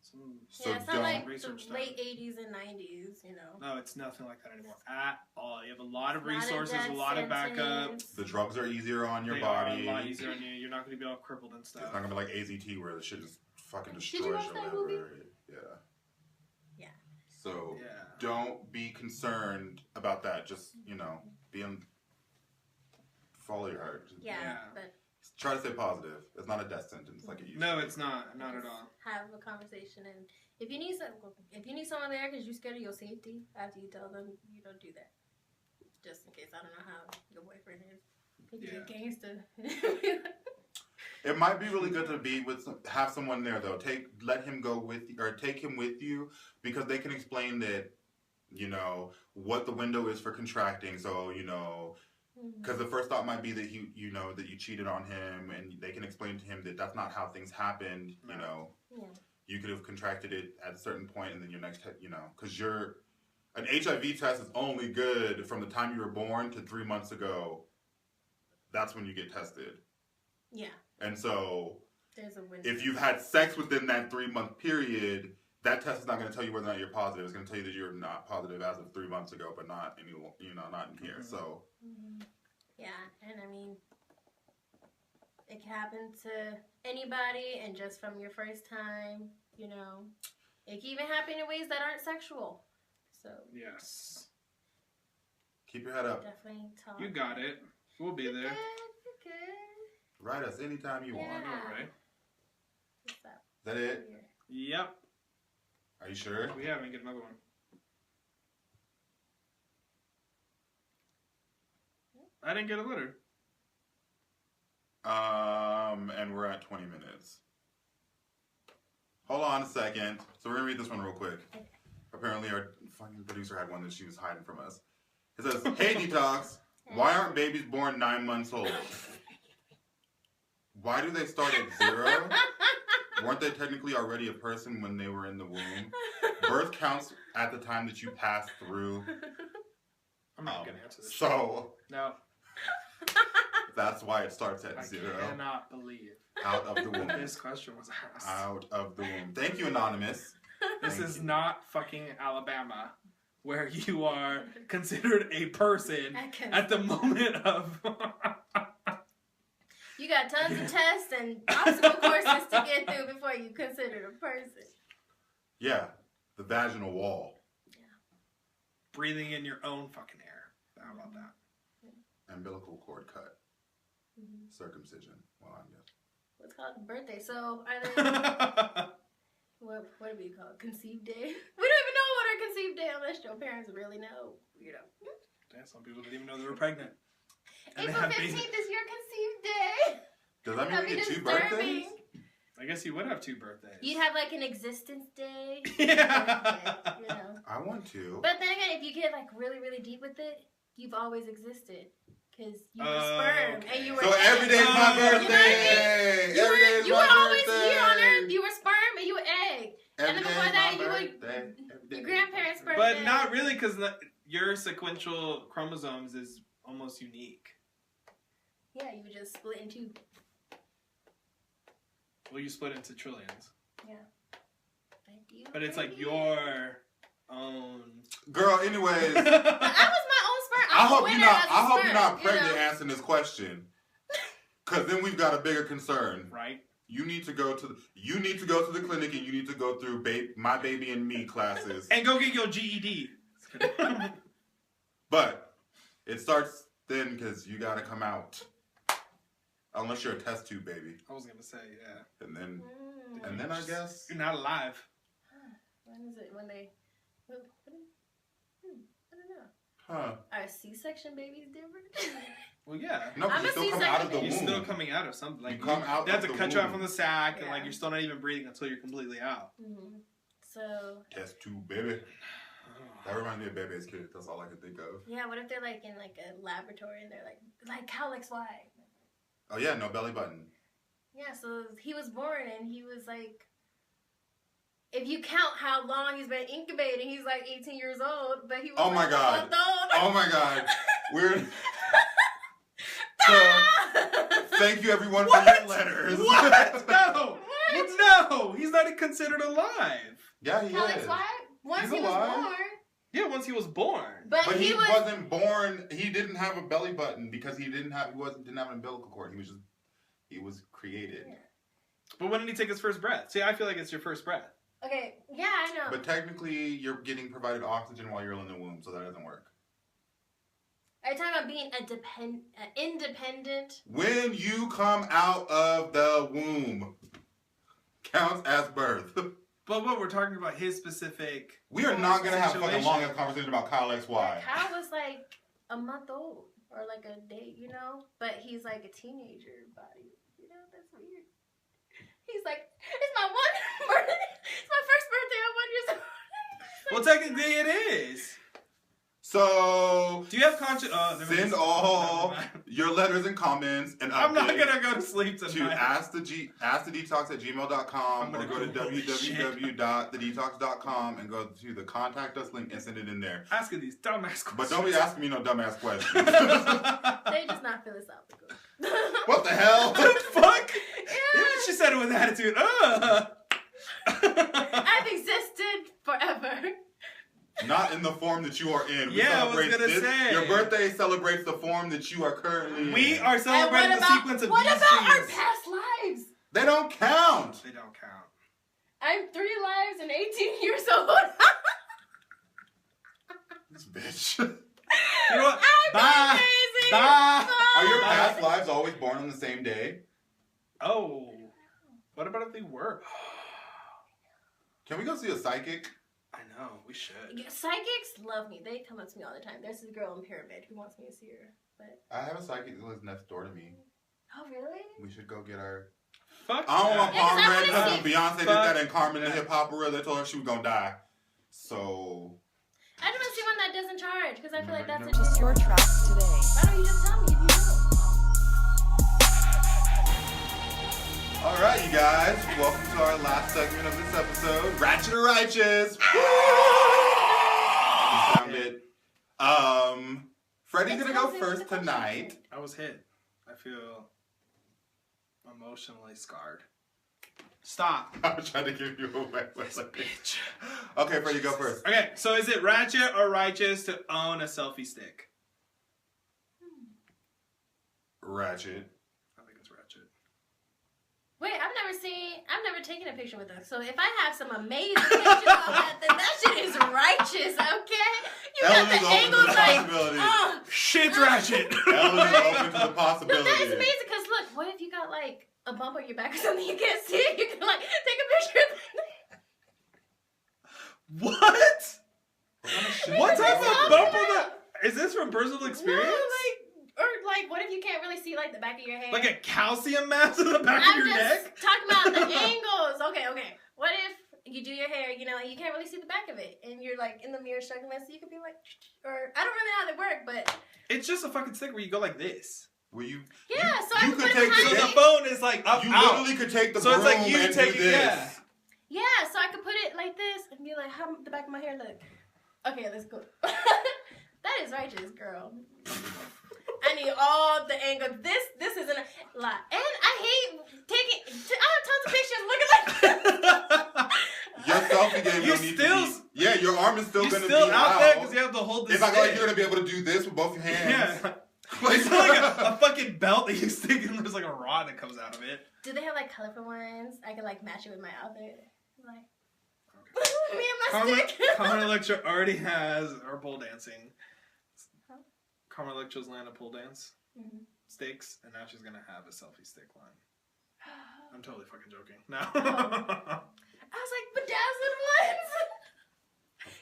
some it's not like the late 80s and 90s, No, it's nothing like that anymore at all. You have a lot of resources, a lot of backup. The drugs are easier on your They body. Are a lot easier on you. You're not going to be all crippled and stuff. It's not going to be like AZT where the shit just fucking destroys you watch that movie? Yeah. So don't be concerned about that. Just, follow your heart. But try to stay positive. It's not a death sentence like it used to. No, it's not. Not at all. Have a conversation, and if you need someone there because you're scared of your safety, after you tell them, do that. Just in case. I don't know how your boyfriend is. He could be a gangster. It might be really good to have someone there though. Let him go with you, or take him with you, because they can explain that, what the window is for contracting. So, because the first thought might be that that you cheated on him, and they can explain to him that that's not how things happened. You could have contracted it at a certain point, and then your next, because an HIV test is only good from the time you were born to 3 months ago. That's when you get tested. Yeah. And so, there's a window. If you've had sex within that 3-month period, that test is not going to tell you whether or not you're positive. It's going to tell you that you're not positive as of 3 months ago, but not not in here. So. Yeah, and I mean, it can happen to anybody, and just from your first time, it can even happen in ways that aren't sexual. So. Yes. Keep your head up. Definitely talk. You got it. We'll be there. You're good. Write us anytime you want. All right. What's up? Is that it? Yep. Are you sure? We haven't get another one. I didn't get a letter. And we're at 20 minutes. Hold on a second. So we're gonna read this one real quick. Okay. Apparently our fucking producer had one that she was hiding from us. It says, "Hey D-Tox, why aren't babies born 9 months old? Why do they start at 0? Weren't they technically already a person when they were in the womb? Birth counts at the time that you pass through." I'm not gonna answer this. So no. That's why it starts at 0. I cannot believe out of the womb. This question was asked. Out of the womb. Thank you, Anonymous. This is not fucking Alabama, where you are considered a person at the moment of. You got tons of tests and obstacle courses to get through before you considered a person. Yeah, the vaginal wall. Yeah. Breathing in your own fucking air. How about that? Umbilical cord cut. Circumcision. Well, I guess. What's called birthday? So are there do you call it? Conceived day. We don't even know what our conceived day unless your parents really know. You know. Yeah, some people didn't even know they were pregnant. And April 15th is your conceived day. Does that mean That'd we be get 2 disturbing. birthdays? I guess you would have 2 birthdays. You'd have like an existence day. Yeah. Birthday, you know. I want to. But then again, if you get like really, really deep with it, you've always existed. Because you were sperm okay. and you were So egg. every day's my birthday. You Every day's were my always birthday. here on Earth. You were sperm and you were egg. Every And then day's before my that, you birthday. Every Your day. grandparents' birthday. But not really, because your sequential chromosomes is almost unique. Yeah, you would just split in 2. Well, you split into trillions. Yeah. Thank you. But it's like your own. Girl, anyways. But I was my own sperm. I hope you're you're not pregnant answering this question. Cause then we've got a bigger concern. Right. You need to go to the clinic and you need to go through My Baby and Me classes. And go get your GED. But it starts then because you gotta come out. Unless you're a test tube baby. I was gonna say, yeah. And then I guess you're not alive. When is it? When they... I don't know. huh. Are C-section babies different? Well, yeah. No, I'm but you a still come out of the C-section womb. You're still coming out of something. Like, You come out they have of to the cut you off womb. from the sack, and Yeah. like you're still not even breathing until you're completely out. Mm-hmm. So... Test tube baby. That reminds me of Bebe's Kid. That's all I could think of. Yeah, what if they're like in like a laboratory and they're like Alex Y? Oh yeah, no belly button. Yeah, so he was born and he was like, if you count how long he's been incubating, he's like 18 years old, but he was Oh my like God. a month old. Oh my God. We're so thank you everyone for your letters. What? No. What? No, he's not considered alive. Yeah, he Alex is. Y? Once He's he was alive. born. Yeah, once he was born. But he was... wasn't born. He didn't have a belly button because he didn't have an umbilical cord. He was created. Yeah. But when did he take his first breath? See, I feel like it's your first breath. Okay, yeah, I know. But technically, you're getting provided oxygen while you're in the womb, so that doesn't work. Are you talking about being independent? When you come out of the womb, counts as birth. But what we're talking about, his specific. We are not gonna have a fucking situation. long ass conversation about Kyle XY. Kyle was like a month old or like a day, you know? But he's like a teenager body. You know, that's weird. He's like, it's my birthday. It's my first birthday. I'm 1 year old. Well, technically it is. So Do you have conscious? send all your letters and comments and I'm not updates gonna go to sleep to tonight. askthedtox@gmail.com I'm or gonna go to Google this shit. www.thedetox.com and go to the contact us link and send it in there. Asking these dumbass questions. But don't be asking me no dumbass questions. They just not philosophical. What the hell? What the fuck? Yeah. She said it with attitude. I've existed forever. Not in the form that you are in. We Yeah, I was celebrate gonna say. Your birthday celebrates the form that you are currently We in. are And celebrating the sequence of what these about our things. past lives? They don't count. They don't count. I'm 3 lives and 18 years old. This bitch. You know what? I'm Bye. crazy. Bye. Are your Bye. past lives always born on the same day? Oh. What about if they were? Can we go see a psychic? I know, we should. Psychics love me. They come up to me all the time. There's this girl in Pyramid who wants me to see her. But I have a psychic that lives next door to me. oh really? We should go get our. Fuck. I don't want that. Yeah, 'cause palm I red wanna because see- Beyonce did Fuck that in Carmen the that. Hip Hopera. They told her she was gonna die. So. I just want to see one that doesn't charge because I feel like that's a Purchase your tracks today. Why don't you just tell me if you know? All right, you guys. Welcome to our last segment of this episode, Ratchet or Righteous. You found it. Freddie's gonna go first tonight. I was hit. I feel emotionally scarred. Stop. I'm trying to give you away. Bitch. Okay, Freddie, go first. Okay, so is it ratchet or righteous to own a selfie stick? Ratchet. I think it's ratchet. Wait, I've never taken a picture with her. So if I have some amazing pictures of that, then that shit is righteous, okay? You got Ellen is the open to angles the like, possibilities. Shit's ratchet. Ellen is open to the No, possibilities. that is amazing because look, what if you got like a bump on your back or something you can't see? You can like take a picture. shit. What type It's of all bump good. on the? Is this from personal experience? No, like, what if you can't really see like the back of your hair? Like a calcium mass in the back of I'm your just neck? talking about the angles. Okay. What if you do your hair, you know, and you can't really see the back of it, and you're like in the mirror struggling, so you could be like, or I don't really know how they work, but It's just a fucking stick where you go like this. Were you? yeah. So I you could could put it take So the behind the me. phone is like up You out. literally could take the So it's broom like you and take do it, this. yeah. Yeah, so I could put it like this and be like, how the back of my hair look? Okay, let's go. That is righteous, girl. I need all the angle. This isn't a lot, and I hate taking. I have tons of pictures looking like this. Your selfie game You don't need still- to be. Yeah, your arm is still You're gonna still be out there because you have to hold this If I go like, stick. you're gonna be able to do this with both your hands. Yeah. It's like a fucking belt that you stick and there's like a rod that comes out of it. Do they have like colorful ones? I could like match it with my outfit. Like me and my stick. Carmen Electra already has her pole dancing. Huh? Carmen Electra's land a pole dance Mhm. sticks, and now she's gonna have a selfie stick line. I'm totally fucking joking. No. I was like, bedazzled ones.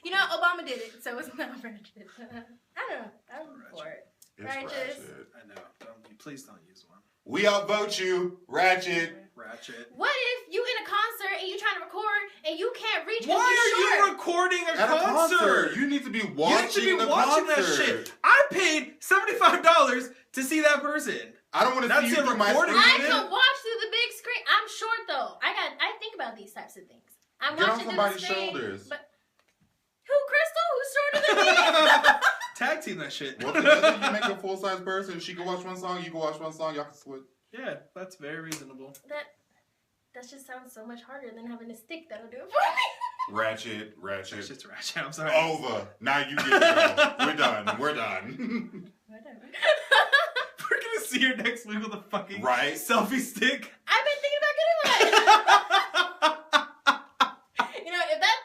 You know, Obama did it, so it's not ratchet. I don't know. I'm for it. It's Righteous. ratchet. I know. Please don't use one. We outvote you, Ratchet. Ratchet. What if you in a concert and you trying to record and you can't reach? Why are you short? recording a At a concert? concert, you need to be watching You need to be the watching concert. that shit. I paid $75 to see that person. I don't want to That's see you it, through my recording screen. I it. could watch through the big screen. I'm short though. I think about these types of things. I'm Get on watching through the somebody's screen. shoulders. But who, Crystal? Who's shorter than me? Tag team that shit. Well, together you make a full-size person. She can watch one song, you can watch one song, y'all can switch. Yeah, that's very reasonable. That just sounds so much harder than having a stick that'll do it for me. Ratchet. That's just ratchet. I'm sorry. Over. Now you get it. We're done. Whatever. We're gonna see her next week with a fucking Right? selfie stick. I've been thinking about getting one. You know, if that,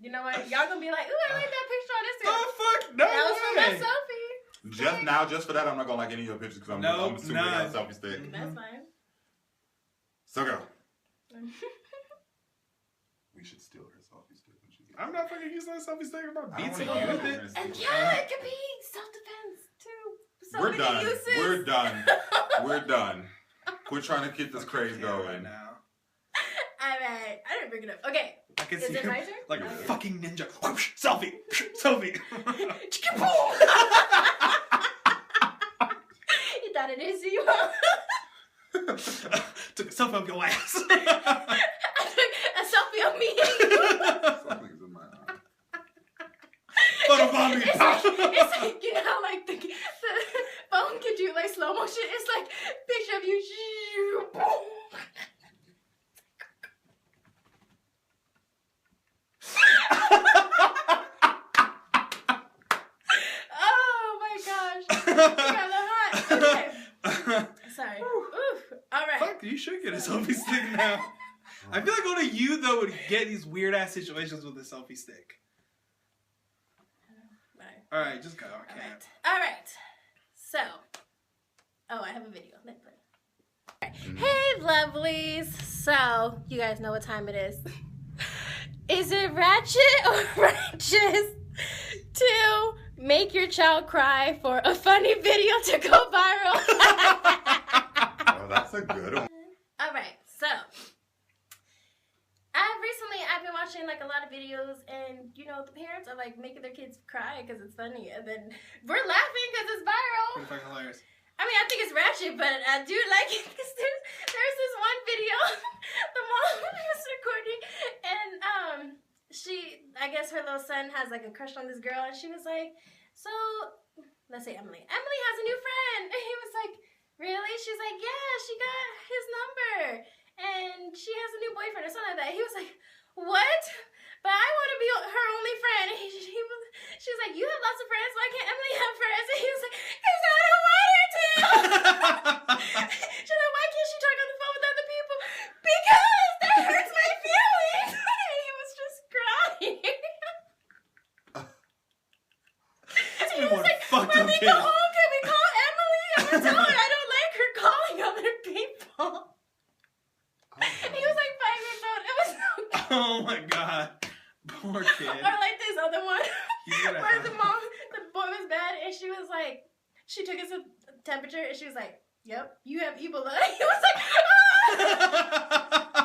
you know what? Y'all gonna be like, ooh, I like that picture on Instagram. Oh fuck, no That was from that way. selfie. Just for that, I'm not gonna like any of your pictures because I'm Nope, assuming you got a none. selfie stick. That's fine. So go. We should steal her selfie stick when she gets I'm not fucking using that selfie stick. I'm not I don't beating wanna you use with it. it. And yeah, it could be self-defense too. So We're many done. uses. We're done. We're done. Quit trying to keep this craze going. right now. Alright, I didn't bring it up. Okay. I can Is see it him my turn? like a Okay. fucking ninja. Selfie, selfie. You thought it is you? Took a selfie of your ass. I took a selfie of me. Something's in my eye. Photobomb me. It's like, you know how like the phone can do like slow motion? It's like picture of you. Oh my gosh. You got that hot. Okay. Sorry. Oof. Alright. Fuck, you should get a selfie stick now. I feel like only you though would get these weird ass situations with a selfie stick. Bye. Alright, just go. I can't. Alright. So. Oh, I have a video. Let me play. Hey, lovelies. So, you guys know what time it is. Is it ratchet or righteous to make your child cry for a funny video to go viral? Oh, that's a good one. Alright, so. I've been watching like a lot of videos, and you know the parents are like making their kids cry because it's funny, and then we're laughing because it's viral. Pretty fucking hilarious. I mean, I think it's ratchet, but I do like it because there's this one video the mom was recording, and I guess her little son has like a crush on this girl, and she was like, so let's say Emily has a new friend, and he was like, really? She's like, yeah, she got his number, and she has a new boyfriend or something like that. He was like, what? But I want to be her only friend. And she was like, you have lots of friends. Why can't Emily have friends? And he was like, because I don't want her to. She's like, why can't she talk on the phone with other people? Because that hurts my feelings. And he was just crying. He was like, when we go home, can we call Emily? I'm going to tell her I don't like her calling other people. He was like 5 years old. It was so cute. Oh my god. Poor kid. Or like this other one. Where the boy was bad, and she was like, she took his temperature, and she was like, "Yep, you have Ebola." He was like, "Ah!"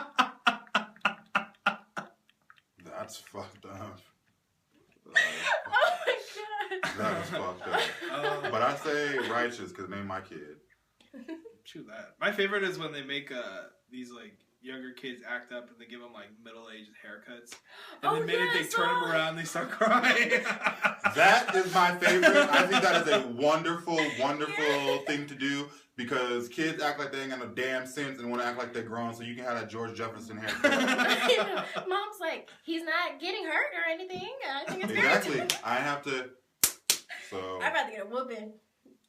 That's fucked up. Oh my god. That is fucked up. But I say righteous because name my kid. True that. My favorite is when they make these like younger kids act up and they give them like middle-aged haircuts, and the minute they turn them around, they start crying. That is my favorite. I think that is a wonderful, wonderful thing to do because kids act like they ain't got no damn sense and want to act like they're grown, so you can have that George Jefferson haircut. Mom's like, he's not getting hurt or anything. I think it's Exactly. great. I have to. So. I'd rather get a whooping.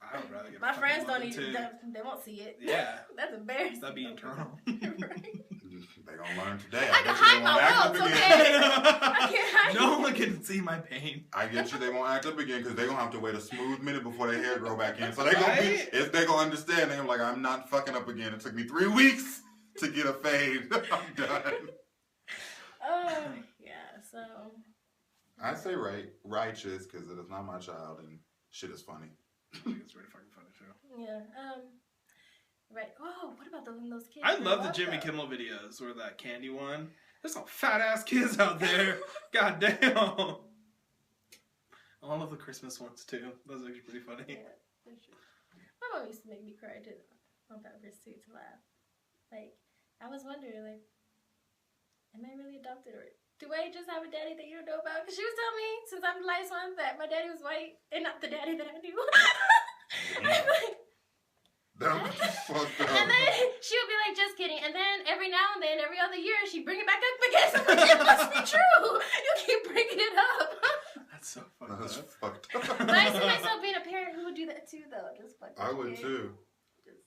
I would rather get My friends don't even, they won't see it. Yeah. That's embarrassing. That'd be internal. Right. They gonna learn today. I can hide my welts, okay? I can't hide. No one can see my pain. I get you. They won't act up again because they gonna have to wait a smooth minute before their hair grow back in. So they gonna be, if they gonna understand, they're like, I'm not fucking up again. It took me 3 weeks to get a fade. I'm done. Oh yeah. So. I say righteous because it is not my child and shit is funny. It's really fucking funny too. Yeah. Right. Oh, what about those kids? I love the Jimmy Kimmel videos or that candy one. There's some fat ass kids out there. God damn. All of the Christmas ones too. Those are actually pretty funny. Yeah, that's true. My mom used to make me cry too. On purpose too, to laugh. Like, I was wondering, like, am I really adopted or do I just have a daddy that you don't know about? Because she was telling me, since I'm the lightest one, that my daddy was white and not the daddy that I knew. I'm like, That was fucked up. and then she would be like, just kidding. And then every now and then, every other year, she'd bring it back up again. So I'm like, it must be true. You keep bringing it up. That's so fucked That's up. fucked up. But I see myself being a parent who would do that too, though. Just fucking I would kid. too. Just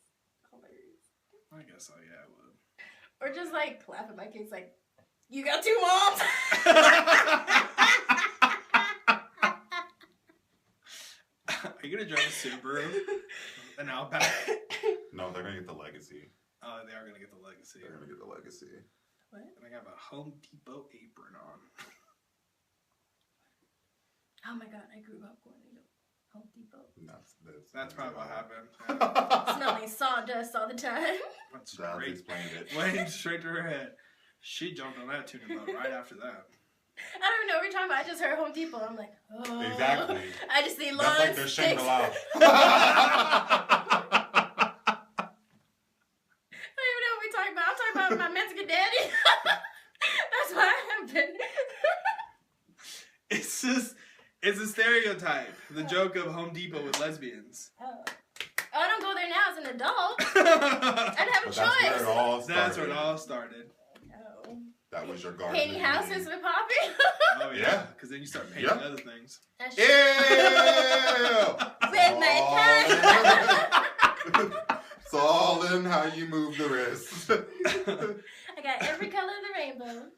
hilarious. I guess so, yeah, I would. Or just like laugh at my kids, like, you got 2 moms. Are you gonna drive a Subaru? An Outback? No, they're gonna get the legacy. Oh, they are gonna get the legacy. They're gonna get the legacy. What? And I got a Home Depot apron on. Oh my god, I grew up going to Home Depot. That's probably what happened. Yeah. Smelling sawdust all the time. That's That great. explained it. Went straight to her head. She jumped on that tuna boat right after that. I don't know, every time I just heard Home Depot, I'm like, oh. Exactly. I just see lawns, That's like their sticks. Shangri-La. I don't even know what we're talking about. I'm talking about my Mexican daddy. That's why I've been. It's just, it's a stereotype. The joke of Home Depot with lesbians. Oh, I don't go there now as an adult. I didn't have a But choice. That's where it all started. Oh. That was your garden. Painting houses with Poppy. Oh yeah, Yeah. because then you start painting Yep. other things. That's Ew! with my tongue. It's all in how you move the wrist. I got every color of the rainbow.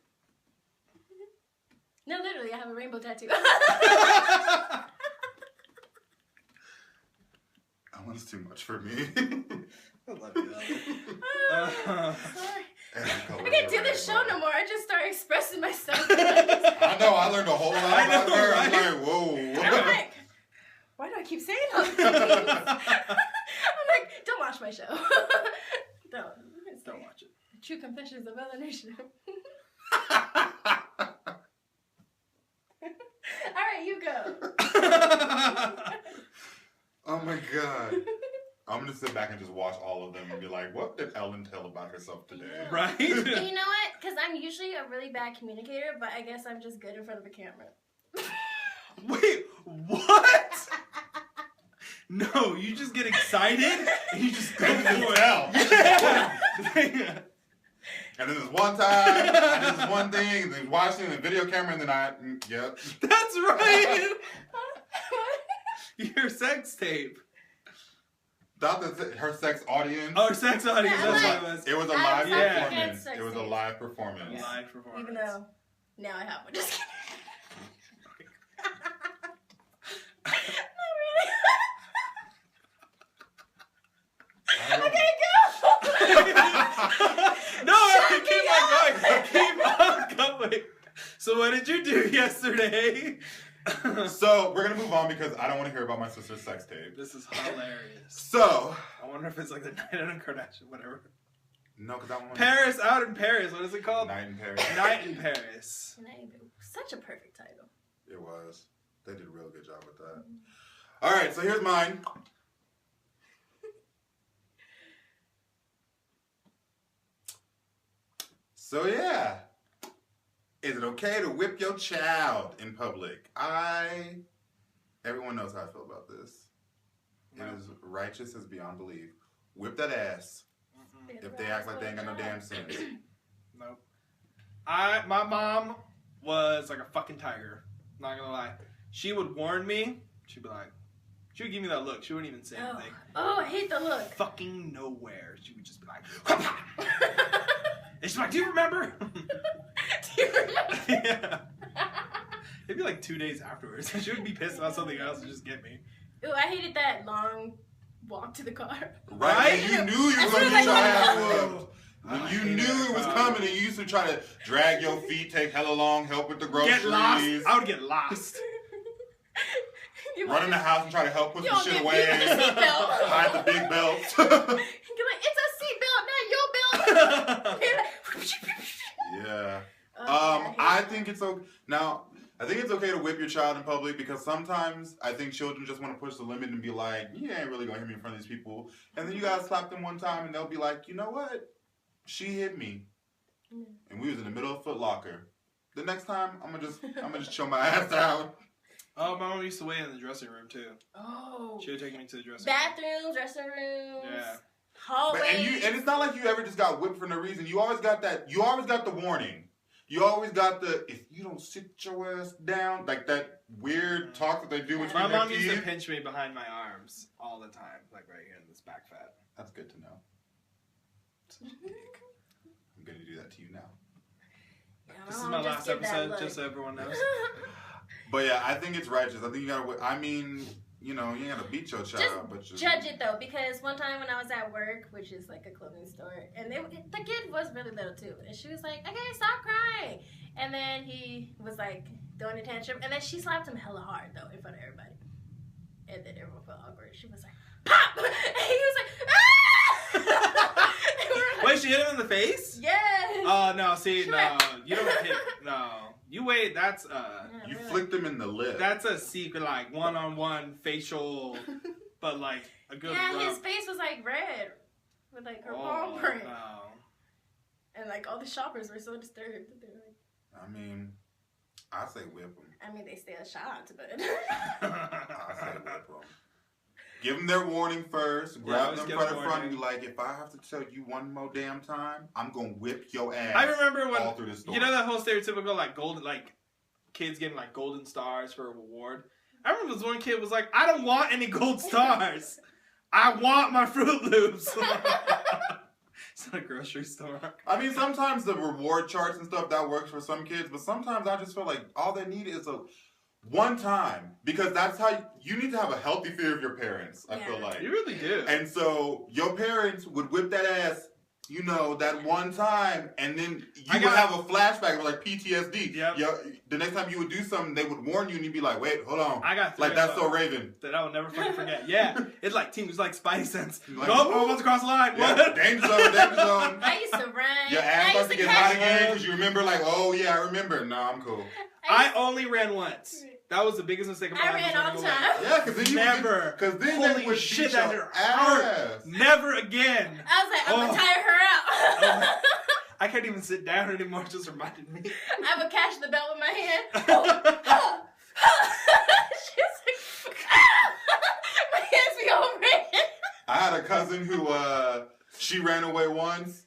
No, literally, I have a rainbow tattoo. That one's too much for me. I love you. Sorry. Every color I can't of do the this show rainbow. no more. I just start expressing myself. I know, I learned a whole lot I about know, her. right? I'm like, whoa. I'm like, why do I keep saying those things? I'm like, don't watch my show. Don't. It's Don't like watch it. True Confessions of Ellen Nation. All right, you go. Oh my god. I'm gonna sit back and just watch all of them and be like, what did Ellen tell about herself today? Yeah. Right? You know what? Because I'm usually a really bad communicator, but I guess I'm just good in front of a camera. Wait, what? No, you just get excited and you just go And you for can it. tell. Yeah. And then this one time, I did this one thing, and then watching the video camera, and then yep. That's right. Your sex tape. Not her sex audience. Oh, sex audience. Yeah, that's like- what it was. It was a I live was like performance. against sex It was a tapes. live performance. Live performance. Even though now I have one. Just kidding. Not really. Okay, go. No, Shut keep on going. Keep on going. So what did you do yesterday? So we're gonna move on because I don't want to hear about my sister's sex tape. This is hilarious. So I wonder if it's like the Night in Kardashian, whatever. no, because I want Paris, out in Paris. What is it called? Night in Paris. Night in Paris. Such a perfect title. It was. They did a real good job with that. All right, so here's mine. So yeah, is it okay to whip your child in public? Everyone knows how I feel about this. It is righteous as beyond belief. Whip that ass if they act like they ain't got no damn sense. Nope. My mom was like a fucking tiger. Not gonna lie. She would warn me. She'd be like, she would give me that look. She wouldn't even say anything. Oh, I hate the look. Fucking nowhere. She would just be like, and she's like, do you remember? Do you remember? Yeah. It'd be like 2 days afterwards. She would be pissed about something else and just get me. Ooh, I hated that long walk to the car. Right? You knew you were going to get your ass whooped. Oh, You knew it was coming and you used to try to drag your feet, take hella long, help with the groceries. Get lost. I would get lost. Run in the house and try to help put You the don't shit get away. beat with a seatbelt. Hide the big belt. You're like, it's a seatbelt, not your belt. Yeah. Oh, I think it's okay. Now, I think it's okay to whip your child in public because sometimes I think children just want to push the limit and be like, you ain't really gonna hit me in front of these people. And then you gotta slap them one time and they'll be like, you know what? She hit me. And we was in the middle of Foot Locker. The next time, I'm gonna just chill my ass out. Oh, my mom used to wait in the dressing room too. Oh. She would take me to the dressing room. Bathrooms, dressing rooms. Yeah. Hallways. And it's not like you ever just got whipped for no reason. You always got the warning. You always got the, if you don't sit your ass down, like that weird talk that they do between My their mom used to teeth. pinch me behind my arms all the time, like right here in this back fat. That's good to know. I'm gonna do that to you now. Yeah, This is my last episode, just so everyone knows. But yeah, I think it's righteous. I think you gotta, I mean, you know, you ain't gotta beat your child, but just judge it though, because one time when I was at work, which is like a clothing store, and the kid was really little too, and she was like, "Okay, stop crying," and then he was like throwing a tantrum, and then she slapped him hella hard though in front of everybody, and then everyone felt awkward. She was like, "Pop!" and he was like, "Ah!" Wait, she hit him in the face? Yes. Oh no, see, no, you don't hit. No, you wait. That's you flicked him in the lip. That's a secret, like one-on-one facial, but like a good. Yeah, rub. his face was like red with like her palm print, No. Oh, and like all the shoppers were so disturbed. They were like, I mean, I say whip him. I mean, they still shot, but I say whip them. Give them their warning first. Grab them by the front and be like, if I have to tell you one more damn time, I'm going to whip your ass. I remember when, all through the store. you know that whole stereotypical, like, golden, like, kids getting, like, golden stars for a reward? I remember this one kid was like, I don't want any gold stars. I want my Fruit Loops. It's not a grocery store. I mean, sometimes the reward charts and stuff, that works for some kids, but sometimes I just feel like all they need is a one time, because that's how you need to have a healthy fear of your parents, I feel like. You really do. And so your parents would whip that ass, you know, that one time, and then you would have a flashback of like PTSD. Yep. The next time you would do something, they would warn you and you'd be like, wait, hold on. I got like, that's so Raven. That I will never fucking forget. Yeah. It's like team, it's like Spidey sense. Like, oh, I'm about to cross the line. Yeah, What? danger zone, danger zone. I used to run. Your ass starts to get hot again because you remember like, oh yeah, I remember. Nah, I'm cool. I only ran once. That was the biggest mistake of my life. I ran all the time. Yeah, because then you never. Because then Holy they would shit, beat that your hurt hard. ass. Never again. I was like, I'm gonna tire her out. I can't even sit down anymore. It just reminded me. I would catch the belt with my hand. She's like, my hands be all red. I had a cousin who she ran away once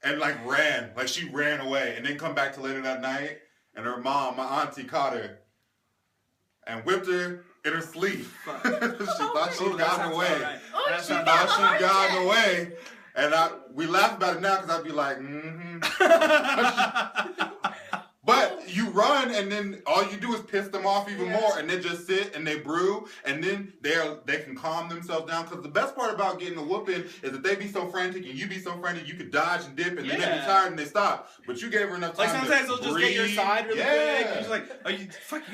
and like she ran away and then come back to later that night, and her mom, my auntie, caught her and whipped her in her sleep. She thought she'd gotten away. Right. Oh, She thought she'd gotten away. And we laugh about it now because I'd be like, But you run, and then all you do is piss them off even Yeah. more, and they just sit and they brew, and then they can calm themselves down. Because the best part about getting a whooping is that they be so frantic and you be so frantic you could dodge and dip, and then they be tired and they stop. But you gave her enough time. Like sometimes to they'll just get your breathe. side really quick. And you're just like, oh, you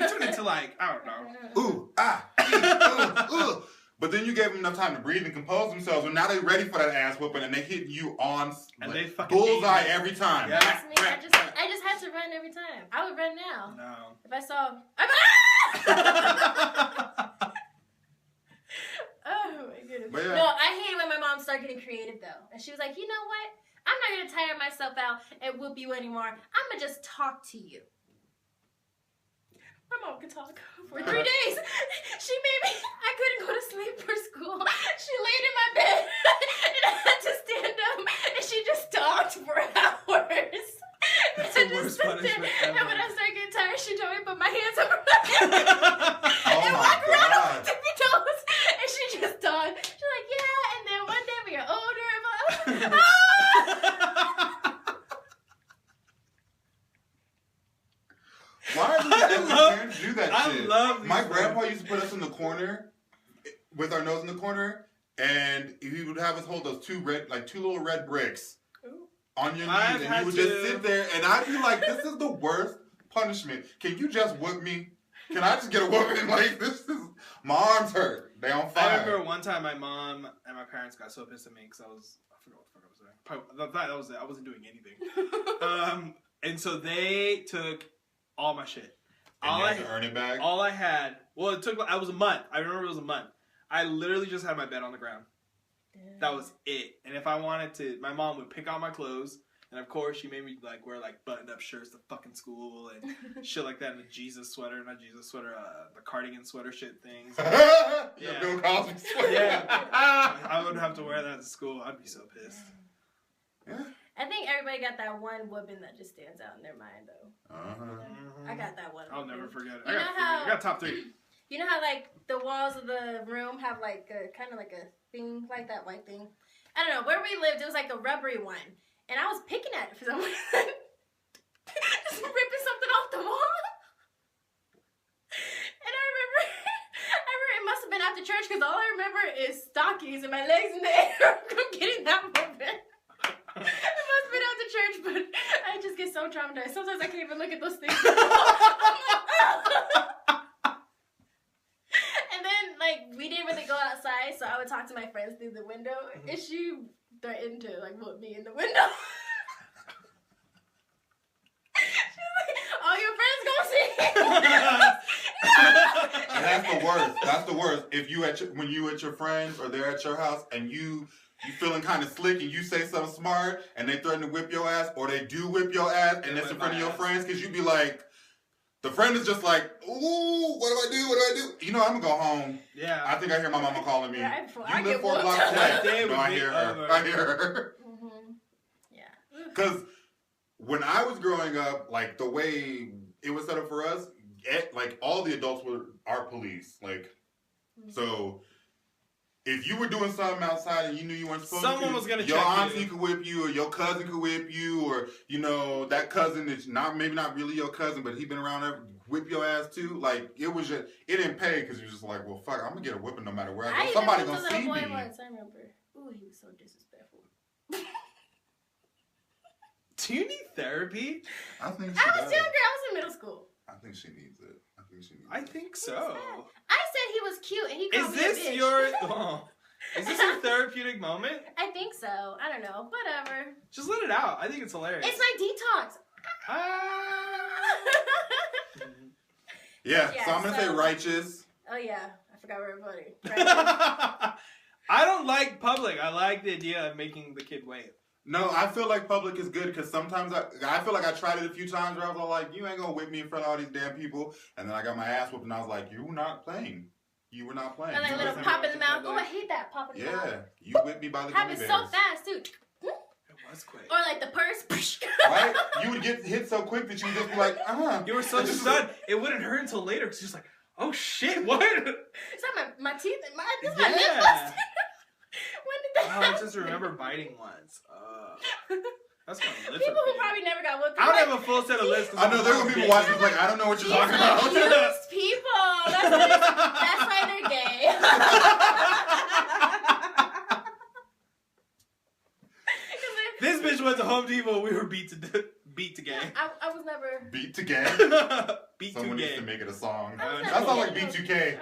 turn into like, I don't know. Ooh, But then you gave them enough time to breathe and compose themselves, and now they're ready for that ass whooping, and they hitting you on And they fucking bullseye eat it. every time. Yeah. That's me. I just had to run every time. I would run now. No. If I saw, oh my goodness. But yeah. No, I hate when my mom started getting creative though, and she was like, you know what? I'm not gonna tire myself out and whoop you anymore. I'm gonna just talk to you. My mom could talk for 3 days. She made me, I couldn't go to sleep for school. She laid in my bed and I had to stand up and she just talked for hours. That's I the just worst sit punishment there, ever. and when I started getting tired, she told me to put my hands up her head and my walk around on my God. tippy toes. And she just talked. She's like, yeah, and then one day we got older and I'm like, ah! Why do parents do that I shit? love these My things. grandpa used to put us in the corner with our nose in the corner, and he would have us hold those two little red bricks on your I've knees, and had you would just to- sit there, and I'd be like, "This is the worst punishment. Can you just whoop me? Can I just get a whooping? Like this is my arms hurt. They on fire." I remember one time my mom and my parents got so pissed at me because I forgot what the fuck I was doing. Probably, that was it. I wasn't doing anything. And so they took all my shit. And you had to earn it back. All I had, well, it took, I was a month. I remember it was a month. I literally just had my bed on the ground. That was it. And if I wanted to, my mom would pick out my clothes. And of course, she made me like wear like buttoned up shirts to fucking school and shit like that. And the Jesus sweater, not Jesus sweater, the cardigan sweater shit things. Yeah, Bill Cosby sweater. Yeah. I would have to wear that to school. I'd be so pissed. Yeah. I think everybody got that one whooping that just stands out in their mind, though. I got that one. I'll never forget it. You know how- I got top 3. You know how like the walls of the room have like a kind of like a thing, like that white thing. I don't know where we lived. It was like a rubbery one, and I was picking at it for some reason, just ripping something off the wall. And I remember it must have been after church because all I remember is stockings and my legs in the air from getting that movement. It must have been after church, but I just get so traumatized. Sometimes I can't even look at those things. And then, like, we didn't really go outside, so I would talk to my friends through the window, and she threatened to, like, whoop me in the window. She's like, all your friends gonna see. And that's the worst. That's the worst. If you when you at your friends or they're at your house and you feeling kind of slick and you say something smart and they threaten to whip your ass or they do whip your ass and it's in front of your friends because you be like, the friend is just like, ooh, what do I do? What do I do? You know, I'm gonna go home. Yeah. I think I hear my mama calling me. Right before You I live get 4 whooped. blocks That away. day No, would I be hear her. over. I hear her. Yeah. Because when I was growing up, like the way it was set up for us, like all the adults were our police. Like, so if you were doing something outside and you knew you weren't supposed to, Someone was gonna your check auntie you. could whip you, or your cousin could whip you, or you know that cousin is maybe not really your cousin, but he been around there, whip your ass too. Like it was just, it didn't pay because you're just like, well, fuck, I'm gonna get a whipping no matter where I go. Somebody even gonna whooped a see little me. boy once, I remember. Ooh, he was so disrespectful. Do you need therapy? I think she I was does. younger. I was in middle school. I think she needs it. I think she needs I it. think Who's so. that? I said he was cute, and he called Is me a this bitch. your? Oh, is this your therapeutic moment? I think so. I don't know. Whatever. Just let it out. I think it's hilarious. It's my detox. Ah. Yeah, Yeah, so I'm gonna say so- righteous. Oh yeah, I forgot where we're voting. Right. I don't like public. I like the idea of making the kid wait. No, I feel like public is good because sometimes I feel like I tried it a few times where I was all like, you ain't gonna whip me in front of all these damn people. And then I got my ass whooped and I was like, you were not playing. You were not playing. And like a You little wasn't- pop in the mouth. Oh, I hate that pop in the mouth. Yeah, you whipped me by the gummy Happened bears. so fast too. It was quick. Or like the purse. Right? You would get hit so quick that you would just be like, You were so stunned. It wouldn't hurt until later because you're just like, oh shit, what? It's not my teeth. This is my lip Yeah. busted. When did that Oh, I happen? just remember biting once. That's kind of People who probably never got whooped. I don't have a full set of lists. I know there were people watching this like, I don't know what you're talking about. Used people. That's why they're gay. This bitch went to Home Depot. We were beat to gay. I was never Beat to gay? Beat Someone to needs gay. to make it a song. I That sounds like never- B2K.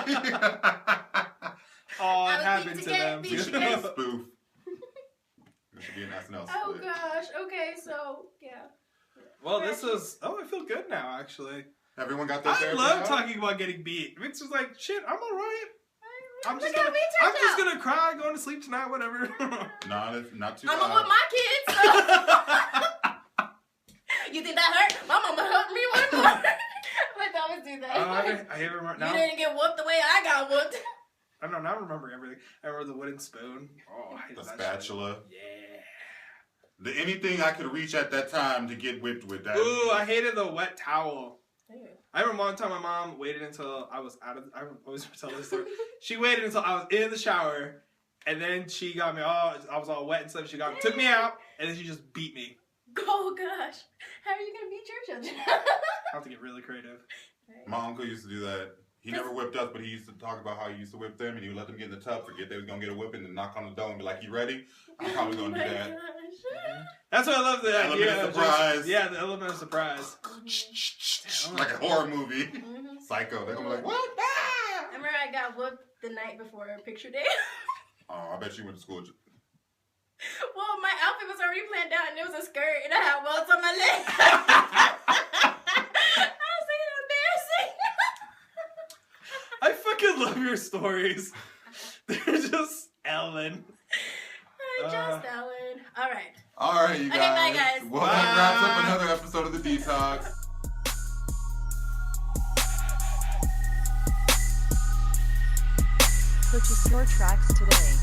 Beat to gay. Oh, I it was happened beat to to gay, them. beat It to should too. be a spoof. There should be an SNL split. Oh gosh. Okay, so yeah. Well, this was. Oh, I feel good now. Actually, Everyone got their I therapy love out? talking about getting beat. It's just like shit. I'm alright. I'm Look just how gonna. we I'm turned just out. gonna cry, going to sleep tonight, whatever. Nah, that's not too I'm loud. with my kids. So. You think that hurt? My mama hurt me one more. Let's always do that. I remember now. You didn't get whooped the way I got whooped. I don't know. Now I remember everything. I remember the wooden spoon. Oh, I hated The that spatula. shit. Yeah. Anything I could reach at that time to get whipped with that. Ooh, I hated the wet towel. I remember one time my mom waited until I was out of. I always tell this story. She waited until I was in the shower, and then she got me all. I was all wet and stuff. She took me out, and then she just beat me. Oh gosh, how are you gonna beat your children? I have to get really creative. My uncle used to do that. He never whipped us, but he used to talk about how he used to whip them, and he would let them get in the tub, forget they was gonna get a whipping, and knock on the door and be like, "You ready?" I'm probably gonna do that. That's why I love the Element idea of of surprise. just, yeah, the element of surprise. Like a horror movie. Mm-hmm. Psycho. They're gonna be like, "What?" I remember I got whooped the night before picture day. Oh, I bet you went to school. Well, my outfit was already planned out, and it was a skirt, and I had welts on my leg. I was like, embarrassing. I fucking love your stories. They're just Ellen. Just Ellen. All right. All right, you guys. Okay, bye, guys. Well, that wraps up another episode of the D-Tox. Purchase your tracks today.